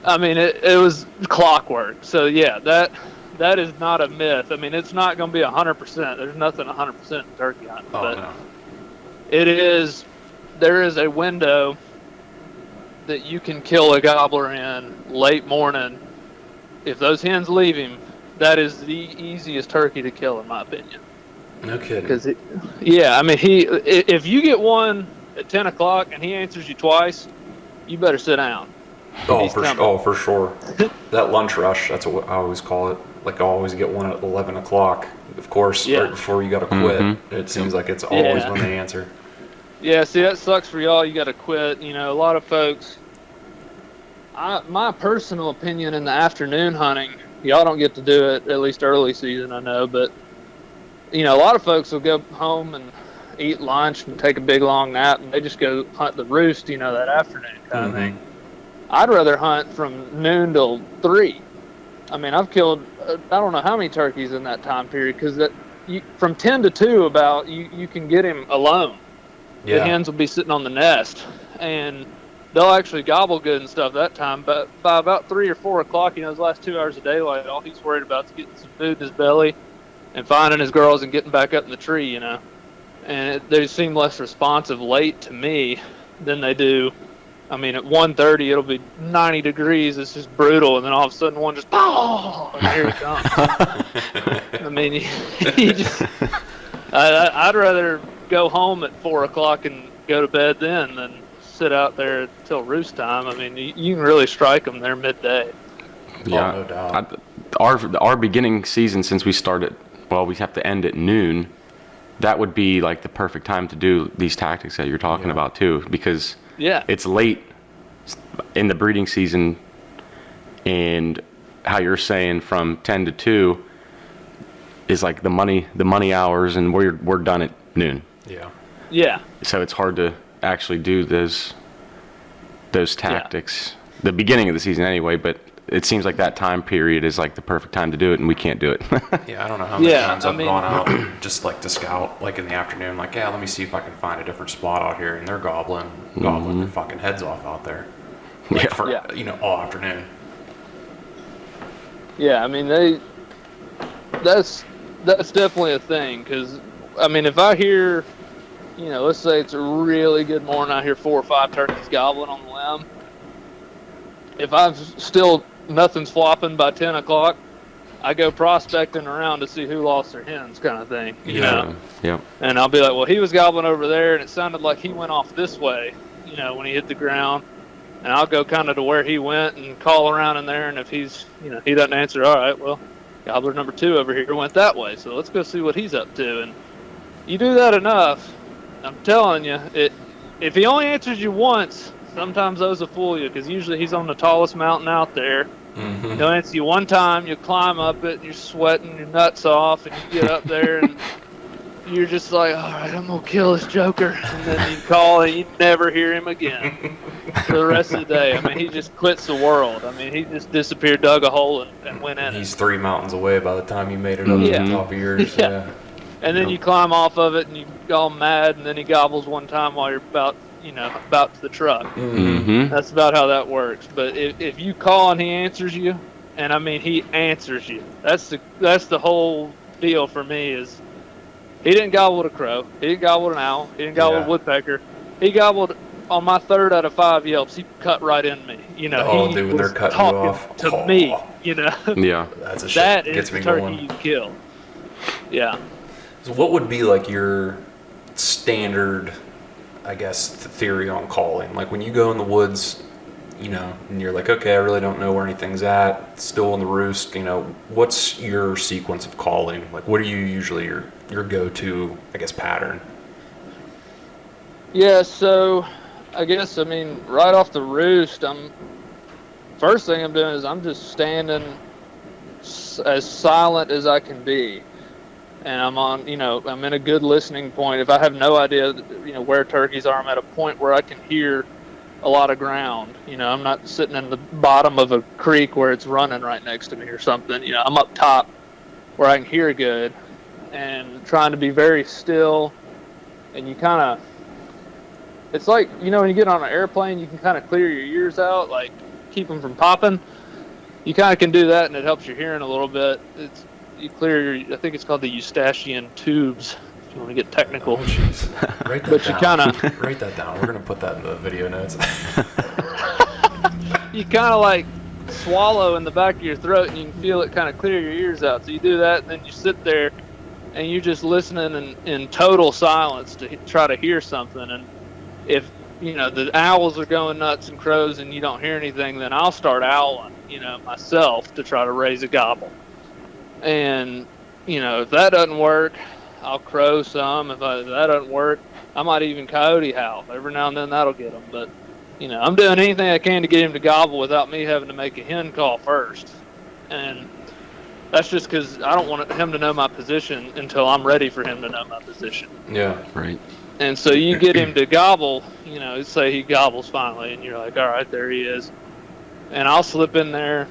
I mean, it was clockwork. So, yeah, that is not a myth. I mean, it's not going to be 100%. There's nothing 100% in turkey hunting. But no. There is a window that you can kill a gobbler in late morning. If those hens leave him, that is the easiest turkey to kill, in my opinion. No kidding. Because I mean, if you get one at 10 o'clock and he answers you twice, you better sit down. For sure. That lunch rush, that's what I always call it. Like I always get one at 11 o'clock. Of course, right before you got to quit. Mm-hmm. It seems like it's always when they answer. Yeah, see, that sucks for y'all. You got to quit. A lot of folks. My personal opinion in the afternoon hunting, y'all don't get to do it, at least early season, I know, but a lot of folks will go home and eat lunch and take a big long nap, and they just go hunt the roost, that afternoon kind of thing. I'd rather hunt from noon till 3. I mean, I've killed I don't know how many turkeys in that time period, because from 10 to 2 about you can get him alone. Yeah. The hens will be sitting on the nest, and they'll actually gobble good and stuff that time. But by about 3 or 4 o'clock, those last 2 hours of daylight, all he's worried about is getting some food in his belly and finding his girls and getting back up in the tree, And they seem less responsive late to me than they do. I mean, at 1:30, it'll be 90 degrees. It's just brutal. And then all of a sudden, one just, and here he comes. I mean, I'd rather go home at 4 o'clock and go to bed then than sit out there till roost time. I mean, you can really strike them there midday. Yeah, no doubt. Our beginning season, since we started, we have to end at noon. That would be like the perfect time to do these tactics that you're talking about too, because it's late in the breeding season, and how you're saying from 10 to 2 is like the money hours, and we're done at noon. Yeah. So it's hard to actually do those tactics. The beginning of the season anyway, but it seems like that time period is like the perfect time to do it, and we can't do it. Yeah, I don't know how many times I've gone out just like to scout, like in the afternoon, like, yeah, let me see if I can find a different spot out here, and they're gobbling their fucking heads off out there. Like for all afternoon. Yeah, I mean that's definitely a thing, because I mean, if I hear, let's say it's a really good morning, I hear 4 or 5 turkeys gobbling on the limb. If I'm still nothing's flopping by 10 o'clock, I go prospecting around to see who lost their hens, kind of thing. You know? Yeah. And I'll be like, well, he was gobbling over there, and it sounded like he went off this way, when he hit the ground. And I'll go kind of to where he went and call around in there, and if he's, he doesn't answer, all right, well, gobbler number 2 over here went that way, so let's go see what he's up to. And you do that enough, I'm telling you, if he only answers you once, sometimes those will fool you, because usually he's on the tallest mountain out there. Mm-hmm. He'll answer you one time, you climb up it, and you're sweating your nuts off, and you get up there, and you're just like, all right, I'm going to kill this joker. And then you call, and you never hear him again for the rest of the day. I mean, he just quits the world. I mean, he just disappeared, dug a hole, and went in. He's 3 mountains away by the time you made it up to the top of yours. Yeah. And then you climb off of it, and you get all mad, and then he gobbles one time while you're about to the truck. Mm-hmm. That's about how that works. But if you call and he answers you, and I mean he answers you, that's the whole deal for me. Is he didn't gobble at a crow, he didn't gobble at an owl, he didn't gobble at a woodpecker, he gobbled on my 3rd out of 5 yelps. He cut right in me. He when they're cutting you off to me. Yeah, that's a shit. That Gets is me the turkey going. you kill. Yeah. So what would be like your standard, I guess, theory on calling? Like when you go in the woods, and you're like, okay, I really don't know where anything's at, still in the roost, what's your sequence of calling? Like what are you usually your go-to, I guess, pattern? Yeah, so I guess, right off the roost, first thing I'm doing is I'm just standing as silent as I can be. And I'm on, I'm in a good listening point. If I have no idea, where turkeys are, I'm at a point where I can hear a lot of ground. I'm not sitting in the bottom of a creek where it's running right next to me or something. I'm up top where I can hear good, and trying to be very still. And you kind of, it's like, when you get on an airplane, you can kind of clear your ears out, like keep them from popping. You kind of can do that, and it helps your hearing a little bit. You clear your, I think it's called the Eustachian tubes, if you want to get technical. Oh, jeez. Write that But down. you kind of Write that down. We're going to put that in the video notes. you kind of like swallow in the back of your throat, and you can feel it kind of clear your ears out. So you do that, and then you sit there, and you're just listening in total silence to try to hear something. And if, the owls are going nuts and crows and you don't hear anything, then I'll start owling, myself to try to raise a gobble. And, if that doesn't work, I'll crow some. If that doesn't work, I might even coyote howl. Every now and then that'll get them. But, I'm doing anything I can to get him to gobble without me having to make a hen call first. And that's just because I don't want him to know my position until I'm ready for him to know my position. Yeah. right. And so you get him to gobble, say he gobbles finally, and you're like, all right, there he is. And I'll slip in there,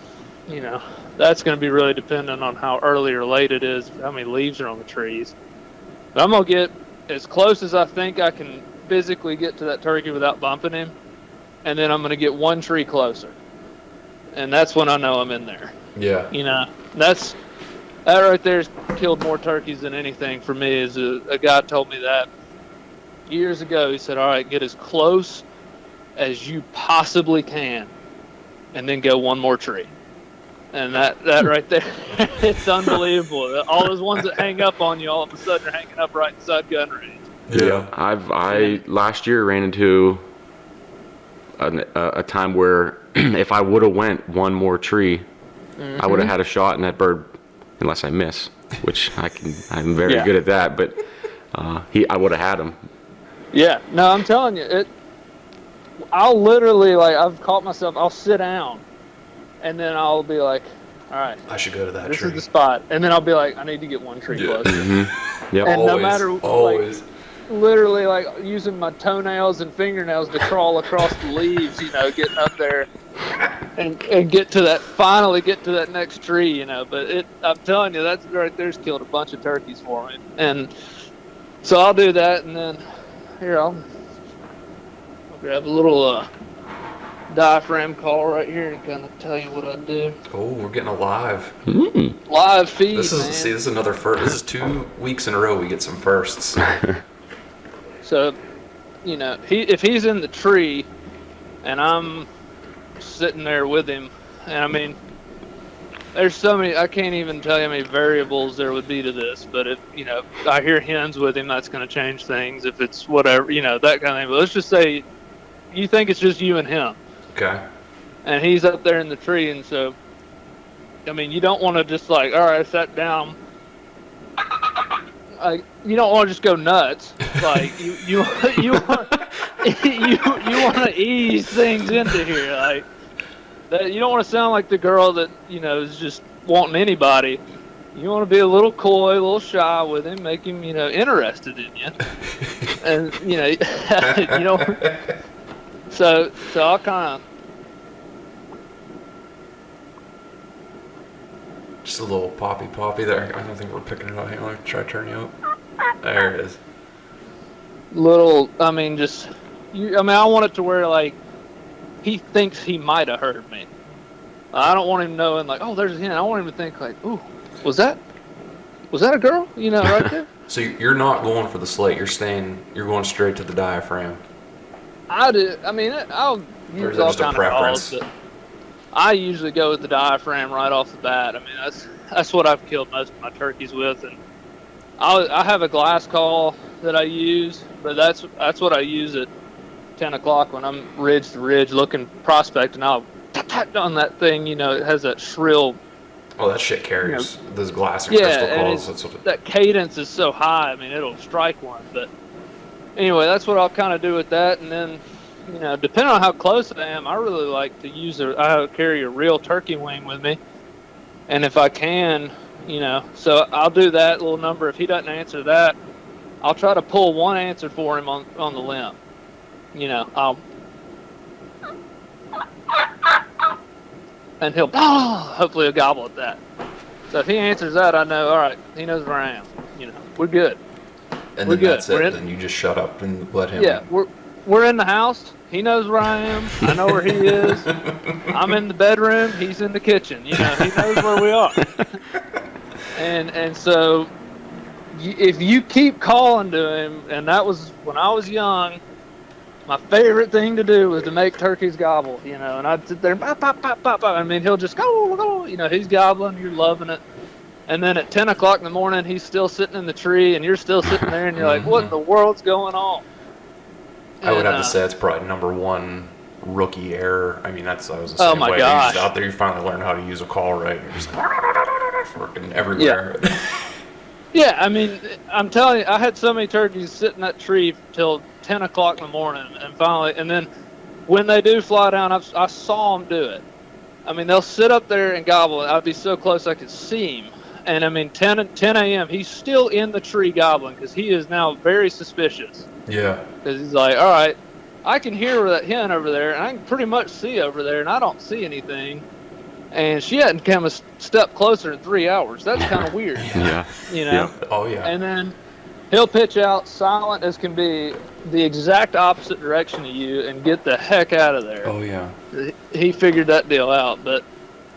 that's going to be really dependent on how early or late it is, how many leaves are on the trees. But I'm going to get as close as I think I can physically get to that turkey without bumping him, and then I'm going to get one tree closer. And that's when I know I'm in there. Yeah. That right there's killed more turkeys than anything for me. Is a guy told me that years ago. He said, all right, get as close as you possibly can, and then go one more tree. And that right there, it's unbelievable. All those ones that hang up on you all of a sudden are hanging up right inside gun range. Yeah. I last year ran into a time where if I would have went one more tree, I would have had a shot in that bird, unless I miss, which I'm very good at that. But I would have had him. Yeah, no, I'm telling you, I'll literally, like, I've caught myself, I'll sit down, and then I'll be like, all right, I should go to that this tree. is the spot. And then I'll be like, I need to get one tree closer. Yep. And Always, no matter, always. like, literally, like, using my toenails and fingernails to crawl across the leaves, you know, getting up there and finally get to that next tree, you know. But I'm telling you, that's right there's killed a bunch of turkeys for me. And so I'll do that, and then here I'll grab a little diaphragm call right here and kind of tell you what I do. Oh, we're getting a live. Live feed, This is man. this is another first. This is 2 weeks in a row we get some firsts. So, you know, if he's in the tree and I'm sitting there with him, and I mean, there's so many, I can't even tell you how many variables there would be to this, but if, you know, I hear hens with him, that's going to change things. If it's whatever, you know, that kind of thing. But let's just say you think it's just you and him. Okay. And he's up there in the tree, and so, I mean, you don't want to just like, all right, I sat down. You don't want to just go nuts. Like you want you want to ease things into here. Like that, you don't want to sound like the girl that, you know, is just wanting anybody. You want to be a little coy, a little shy with him, make him, you know, interested in you. And you know, you know. So I'll kind of. Just a little poppy there. I don't think we're picking it up. Hang on, try to turn you up. There it is. I mean, I want it to where, like, he thinks he might have heard me. I don't want him knowing, like, oh, there's a hen. I want him to think, like, ooh, was that a girl? You know, right there? So you're not going for the slate. You're going straight to the diaphragm. I do. I mean, I'll Or use is it all just a kind of preference? calls, but I usually go with the diaphragm right off the bat. I mean, that's what I've killed most of my turkeys with, and I have a glass call that I use, but that's what I use at 10 o'clock when I'm ridge to ridge looking prospecting. I'll tap on that thing, you know, it has that shrill. Oh, that shit carries. You know, those glass and crystal calls. That's what that cadence is so high. I mean, it'll strike one. But anyway, that's what I'll kind of do with that, and then, you know, depending on how close I am, I really like to I carry a real turkey wing with me, and if I can, you know, so I'll do that little number. If he doesn't answer that, I'll try to pull one answer for him on the limb. You know, and he'll hopefully he'll gobble at that. So if he answers that, I know, all right, he knows where I am. You know, we're good. And we're then good. that's it. Then you just shut up and let him. Yeah, we're in the house. He knows where I am. I know where he is. I'm in the bedroom. He's in the kitchen. You know, he knows where we are. And so, if you keep calling to him, and that was when I was young, my favorite thing to do was to make turkeys gobble. You know, and I'd sit there, pop, pop, pop, pop, pop. I mean, he'll just go. You know, he's gobbling. You're loving it. And then at 10 o'clock in the morning, he's still sitting in the tree, and you're still sitting there, and you're like, what in the world's going on? I would have to say it's probably number one rookie error. I mean, I was the same Oh my way. gosh. You're just out there, you finally learn how to use a call right. You're just like, working everywhere. Yeah, I mean, I'm telling you, I had so many turkeys sit in that tree till 10 o'clock in the morning, and then when they do fly down, I saw them do it. I mean, they'll sit up there and gobble, and I'd be so close I could see him. And I mean, 10 a.m., he's still in the tree gobbling because he is now very suspicious. Yeah. Because he's like, all right, I can hear that hen over there, and I can pretty much see over there, and I don't see anything. And she hadn't come a step closer in 3 hours. That's kind of weird. Yeah. You know? Yeah. Oh, yeah. And then he'll pitch out silent as can be, the exact opposite direction of you, and get the heck out of there. Oh, yeah. He figured that deal out. But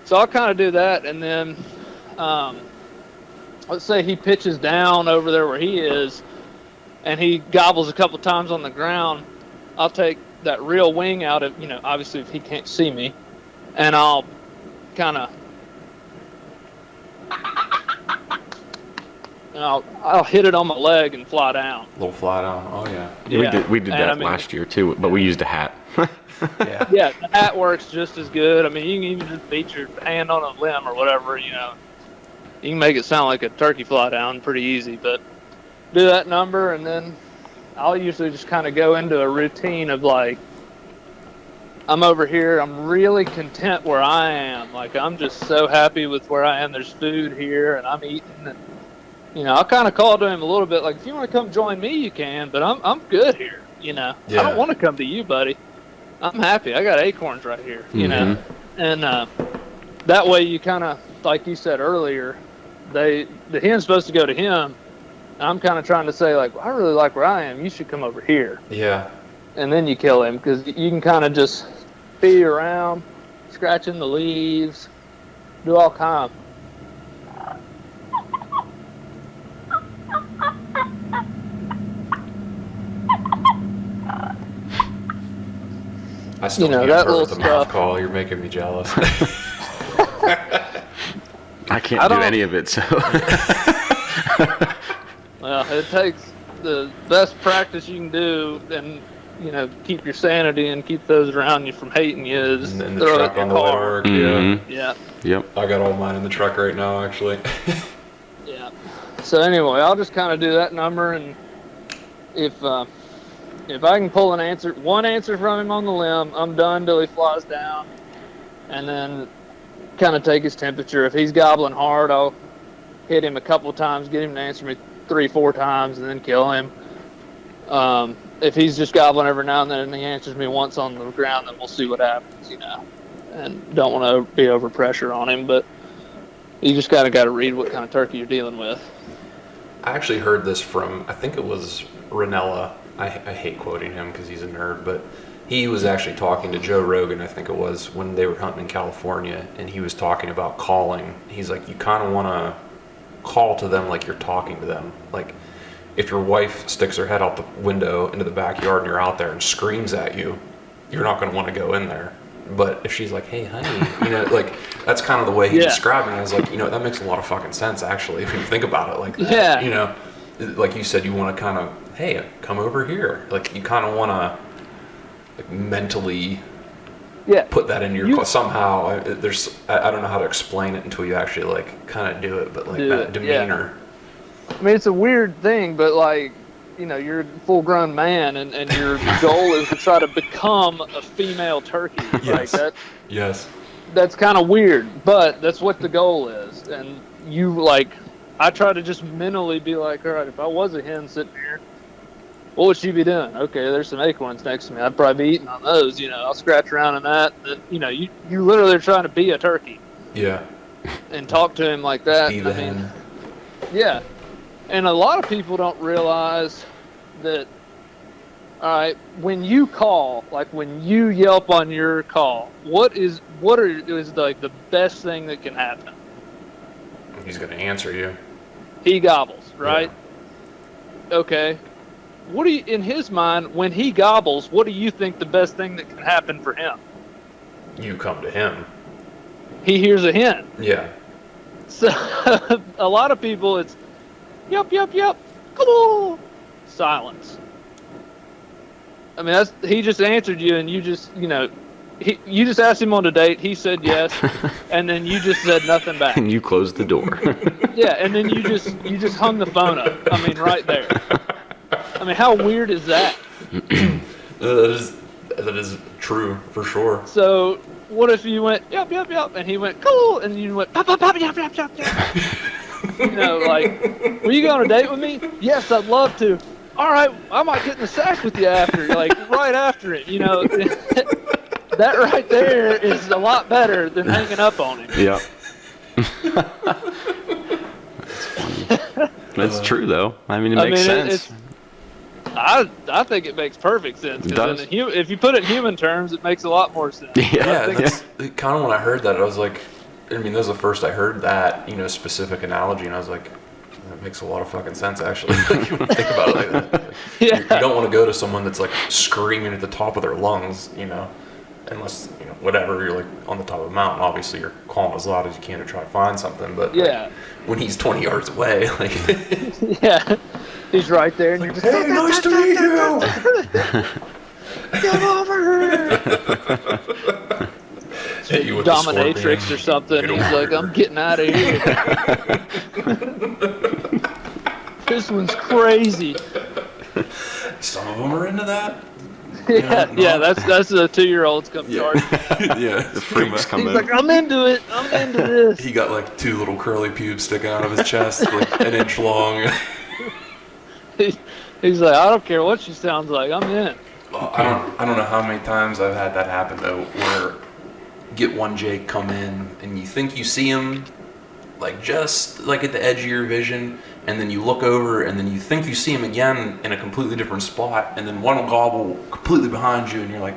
so I'll kind of do that, and then let's say he pitches down over there where he is, and he gobbles a couple times on the ground. I'll take that real wing out of, you know, obviously if he can't see me, and I'll kind of, I'll hit it on my leg and fly down. A little fly down. Oh, yeah. We did that last year too, but we used a hat. Yeah. Yeah, the hat works just as good. I mean, you can even just beat your hand on a limb or whatever, you know. You can make it sound like a turkey fly down pretty easy, but do that number, and then I'll usually just kind of go into a routine of like, I'm over here. I'm really content where I am. Like, I'm just so happy with where I am. There's food here, and I'm eating. And, you know, I kind of called to him a little bit, like, if you want to come join me, you can, but I'm good here, you know. Yeah. I don't want to come to you, buddy. I'm happy. I got acorns right here, you know. And that way you kind of, like you said earlier, the hen's supposed to go to him. I'm kind of trying to say, like, well, I really like where I am. You should come over here. Yeah. And then you kill him, because you can kind of just be around, scratching the leaves, do all kind. I still You know, can't that hear little the mouth stuff. call. You're making me jealous. I can't do any of it, so. Well, it takes the best practice you can do, and you know, keep your sanity and keep those around you from hating you. Is And then the throw it truck in on your the way to car. work. Yeah, Yep. I got all mine in the truck right now, actually. yeah. So anyway, I'll just kind of do that number, and if I can pull one answer from him on the limb, I'm done till he flies down, and then kind of take his temperature. If he's gobbling hard, I'll hit him a couple of times, get him to answer me 3-4 times, and then kill him. If he's just gobbling every now and then and he answers me once on the ground, then we'll see what happens, you know. And don't want to be over pressure on him, but you just got to read what kind of turkey you're dealing with. I actually heard this from, I think it was Ranella. I hate quoting him because he's a nerd, but he was actually talking to Joe Rogan, I think it was, when they were hunting in California, and he was talking about calling. He's like, you kind of want to call to them like you're talking to them. Like, if your wife sticks her head out the window into the backyard and you're out there and screams at you, you're not going to want to go in there. But if she's like, hey, honey, you know, like, that's kind of the way he described it. And I was like, you know, that makes a lot of fucking sense, actually, if you think about it like that. Yeah. You know, like you said, you want to kind of, hey, come over here. Like, you kind of want to like, mentally put that in your somehow. I don't know how to explain it until you actually, like, kind of do it, but, like, that demeanor. Yeah. I mean, it's a weird thing, but, like, you know, you're a full-grown man, and your goal is to try to become a female turkey. Yes. Like Yes. that's kind of weird, but that's what the goal is. And you, like, I try to just mentally be like, all right, if I was a hen sitting here, what would she be doing? Okay, there's some acorns next to me. I'd probably be eating on those. You know, I'll scratch around in that. And, you know, you literally are trying to be a turkey. Yeah. And talk to him like that. Be the hen. Yeah. And a lot of people don't realize that, all right, when you call, like when you yelp on your call, what is like the best thing that can happen? He's going to answer you. He gobbles, right? Yeah. Okay. What do you, in his mind, when he gobbles, what do you think the best thing that can happen for him? You come to him. He hears a hen. Yeah. So a lot of people, it's yup, yup, yup, come on, silence. I mean, he just answered you, and you just, you know, you just asked him on a date. He said yes, and then you just said nothing back. And you closed the door. Yeah, and then you just hung the phone up. I mean, right there. I mean, how weird is that? That is true for sure. So, what if you went yup, yup, yup, and he went cool, and you went pop, pop, pop, yup, yup, yup, yup. You know, like, will you go on a date with me? Yes, I'd love to. All right, I might get in the sack with you after, like right after it. You know, that right there is a lot better than hanging up on him. Yeah. That's true, though. I mean, it makes sense. I think it makes perfect sense. It does. If you put it in human terms, it makes a lot more sense. Yeah, that's kind of when I heard that, I was like, I mean, that was the first I heard that, you know, specific analogy, and I was like, that makes a lot of fucking sense, actually. Like, you want to think about it like that. Like, Yeah. You don't want to go to someone that's, like, screaming at the top of their lungs, you know, unless, you know, whatever, you're, like, on the top of a mountain. Obviously, you're calling as loud as you can to try to find something, but, Yeah. like, when he's 20 yards away, like... Yeah. He's right there, and you're just, hey, nice to meet you! Get over here! Hit you with the Dominatrix scorpion. or something. Get He's over like, here. I'm getting out of here. This one's crazy. Some of them are into that. Yeah, that's the 2-year-olds come charge. Yeah, The freaks come He's in. like, I'm into it. I'm into this. he got like 2 little curly pubes sticking out of his chest, like an inch long. He's like, I don't care what she sounds like. I'm in. I don't know how many times I've had that happen though, where get one Jake come in and you think you see him like just like at the edge of your vision, and then you look over and then you think you see him again in a completely different spot, and then one will gobble completely behind you and you're like,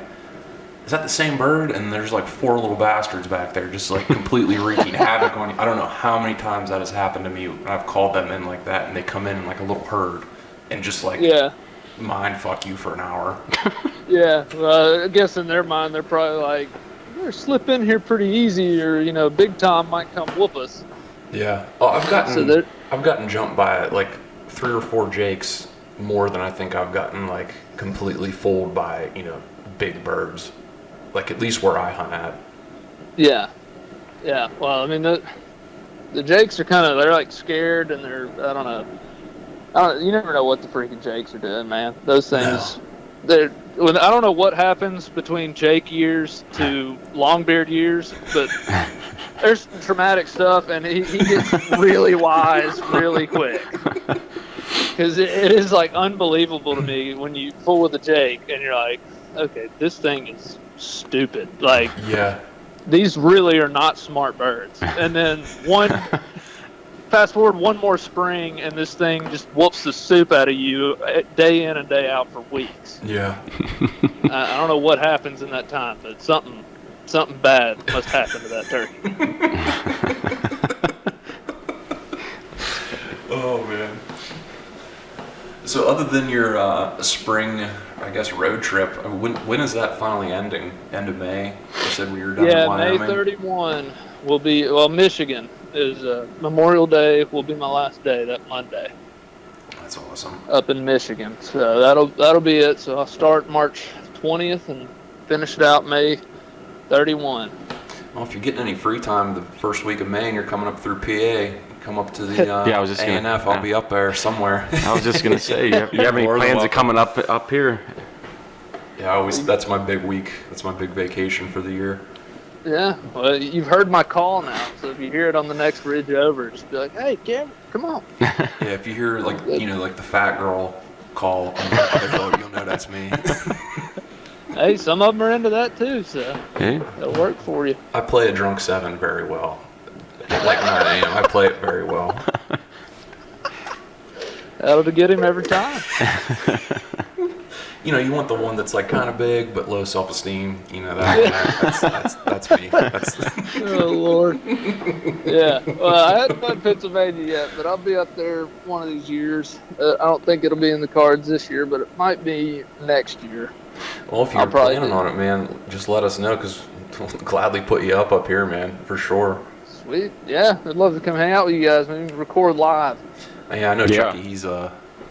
is that the same bird? And there's like 4 little bastards back there just like completely wreaking havoc on you. I don't know how many times that has happened to me when I've called them in like that and they come in like a little herd and just like mind fuck you for an hour. Yeah, well, I guess in their mind they're probably like, we're slip in here pretty easy, or Big Tom might come whoop us. Yeah. Oh, I've gotten jumped by like 3 or 4 Jakes more than I think I've gotten like completely fooled by big birds, like at least where I hunt at. Yeah. Well, I mean the Jakes are they're like scared, and they're I don't know. You never know what the freaking Jakes are doing, man. Those things. No. I don't know what happens between Jake years to Longbeard years, but there's traumatic stuff, and he gets really wise really quick. Because it is like unbelievable to me when you fool with a Jake and you're like, okay, this thing is stupid. Like, these really are not smart birds. And then fast forward one more spring, and this thing just whoops the soup out of you day in and day out for weeks. Yeah. I don't know what happens in that time, but something bad must happen to that turkey. Oh, man. So other than your spring, I guess, road trip, when is that finally ending? End of May? You said we were done in Wyoming? May 31 will be, Michigan is Memorial Day will be my last day that Monday. That's awesome. Up in Michigan. So that'll be it. So I'll start March 20th and finish it out May 31. Well, if you're getting any free time the first week of May and you're coming up through PA, come up to the I was just A&F. I'll be up there somewhere. I was just gonna say, you have any plans of coming up here? Yeah, that's my big week. That's my big vacation for the year. Yeah, well, you've heard my call now, so if you hear it on the next ridge over, just be like, hey, Kevin, come on. Yeah, if you hear, like the fat girl call on the other boat, you'll know that's me. Hey, some of them are into that too, so it'll work for you. I play a drunk 7 very well. Like 9 a.m., I play it very well. That'll get him every time. You want the one that's like kind of big but low self-esteem. That's me. Oh Lord. Yeah. Well, I haven't done Pennsylvania yet, but I'll be up there one of these years. I don't think it'll be in the cards this year, but it might be next year. Well, if you're planning on it, man, just let us know, because we'll gladly put you up here, man, for sure. Sweet. Yeah, I'd love to come hang out with you guys. Maybe record live. Yeah, I know Chucky.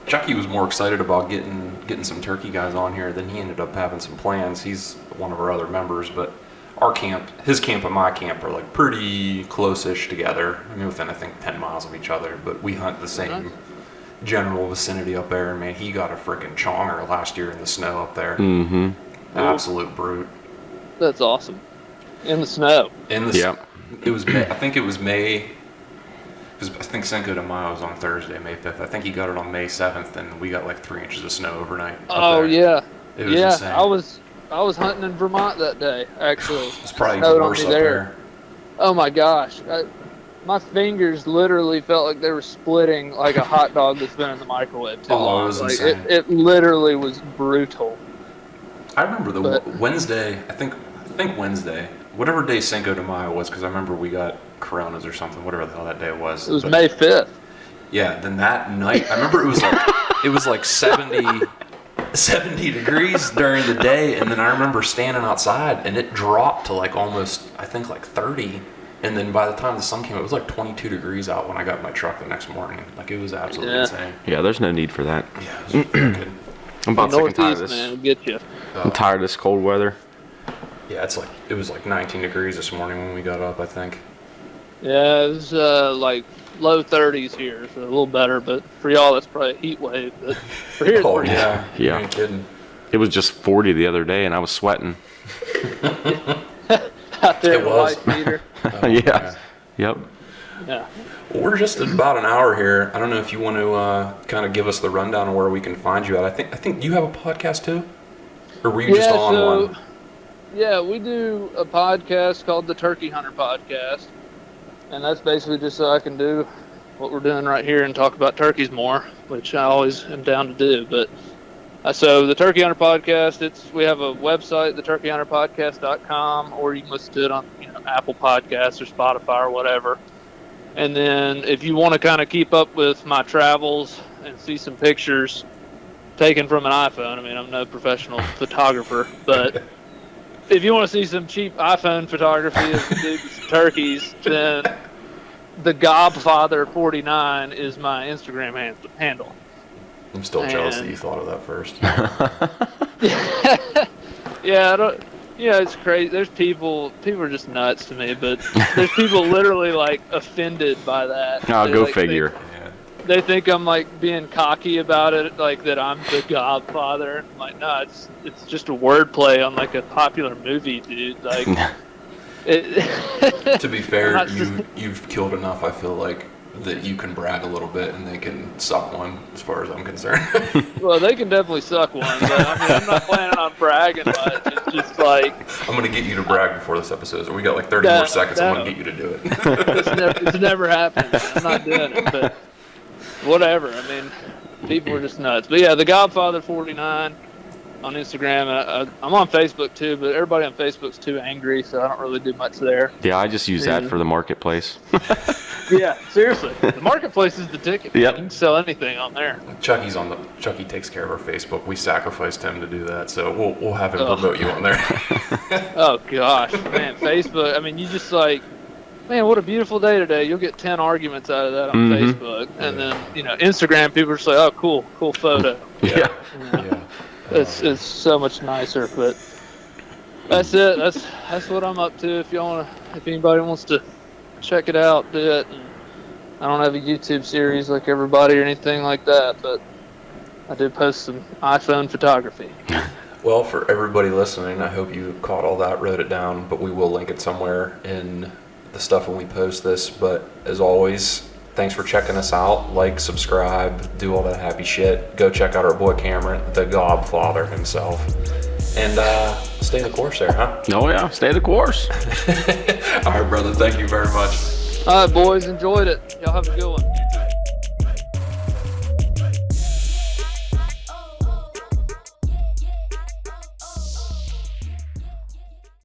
Chucky was more excited about getting some turkey guys on here than he ended up having some plans. He's one of our other members, but his camp and my camp are like pretty close-ish together. I mean, within I think 10 miles of each other, but we hunt the same general vicinity up there. And man, he got a freaking chonger last year in the snow up there. Mm-hmm. Absolute brute. That's awesome. In the snow. It was May, I think it was May. Because I think Cinco de Mayo was on Thursday, May 5th. I think he got it on May 7th, and we got like 3 inches of snow overnight. Oh, yeah. It was insane. I was hunting in Vermont that day, actually. It's probably even worse up there. Oh, my gosh. My fingers literally felt like they were splitting like a hot dog that's been in the microwave too long. It was insane. It literally was brutal. I remember Wednesday, I think Wednesday, whatever day Cinco de Mayo was, because I remember we got Coronas or something, whatever the hell that day was. It was May 5th. Yeah, then that night, I remember it was like 70 degrees during the day, and then I remember standing outside, and it dropped to like almost, I think like 30, and then by the time the sun came out, it was like 22 degrees out when I got in my truck the next morning. Like, it was absolutely insane. Yeah, there's no need for that. Yeah, it was very good. I'm about sick and tired of this. Man, will get you. I'm tired of this cold weather. Yeah, it was like 19 degrees this morning when we got up, I think. Yeah, it was like low 30s here, so a little better. But for y'all, that's probably a heat wave. But for here, it's pretty yeah, you ain't kidding. It was just 40 the other day, and I was sweating. Out there It in the was. white beater. Yeah. Yep. Yeah. Well, we're just at about an hour here. I don't know if you want to kind of give us the rundown of where we can find you at. I think you have a podcast too, or were you just on one? Yeah, we do a podcast called the Turkey Hunter Podcast, and that's basically just so I can do what we're doing right here and talk about turkeys more, which I always am down to do. But so the Turkey Hunter Podcast, we have a website, theturkeyhunterpodcast.com, or you can listen to it on Apple Podcasts or Spotify or whatever. And then if you want to kind of keep up with my travels and see some pictures taken from an iPhone, I mean, I'm no professional photographer, but if you want to see some cheap iPhone photography of the dude's turkeys, then the Gobfather 49 is my Instagram handle. I'm still jealous that you thought of that first. Yeah, it's crazy. There's people are just nuts to me, but there's people literally like offended by that. No, go figure. They think I'm like being cocky about it, like that I'm the Gobfather. I'm like, no, it's just a wordplay on like a popular movie, dude. Like, to be fair, you've killed enough. I feel like that you can brag a little bit and they can suck one, as far as I'm concerned. Well, they can definitely suck one, but I mean, I'm not planning on bragging much. It's just like I'm gonna get you to brag before this episode. So we got like 30 more seconds. I'm gonna get you to do it. It's never happened. I'm not doing it, but whatever. I mean, people are just nuts. But yeah, the Gobfather 49 on Instagram. I'm on Facebook too, but everybody on Facebook's too angry, so I don't really do much there. Yeah, I just use that for the marketplace. Yeah, seriously. The marketplace is the ticket. Yep. You can sell anything on there. Chucky takes care of our Facebook. We sacrificed him to do that, so we'll have him promote you on there. Oh gosh, man, Facebook. I mean, you just like, man, what a beautiful day today. You'll get 10 arguments out of that on Facebook, and then Instagram. People are just like, oh, cool photo. Yeah. It's so much nicer, but that's it. That's what I'm up to. If anybody wants to check it out, do it. And I don't have a YouTube series like everybody or anything like that, but I do post some iPhone photography. Well, for everybody listening, I hope you caught all that, wrote it down, but we will link it somewhere in the stuff when we post this. But as always, thanks for checking us out. Like, subscribe, do all that happy shit. Go check out our boy Cameron, the Gobfather himself. And stay the course there, huh? Oh, yeah. Stay the course. All right, brother. Thank you very much. All right, boys. Enjoyed it. Y'all have a good one.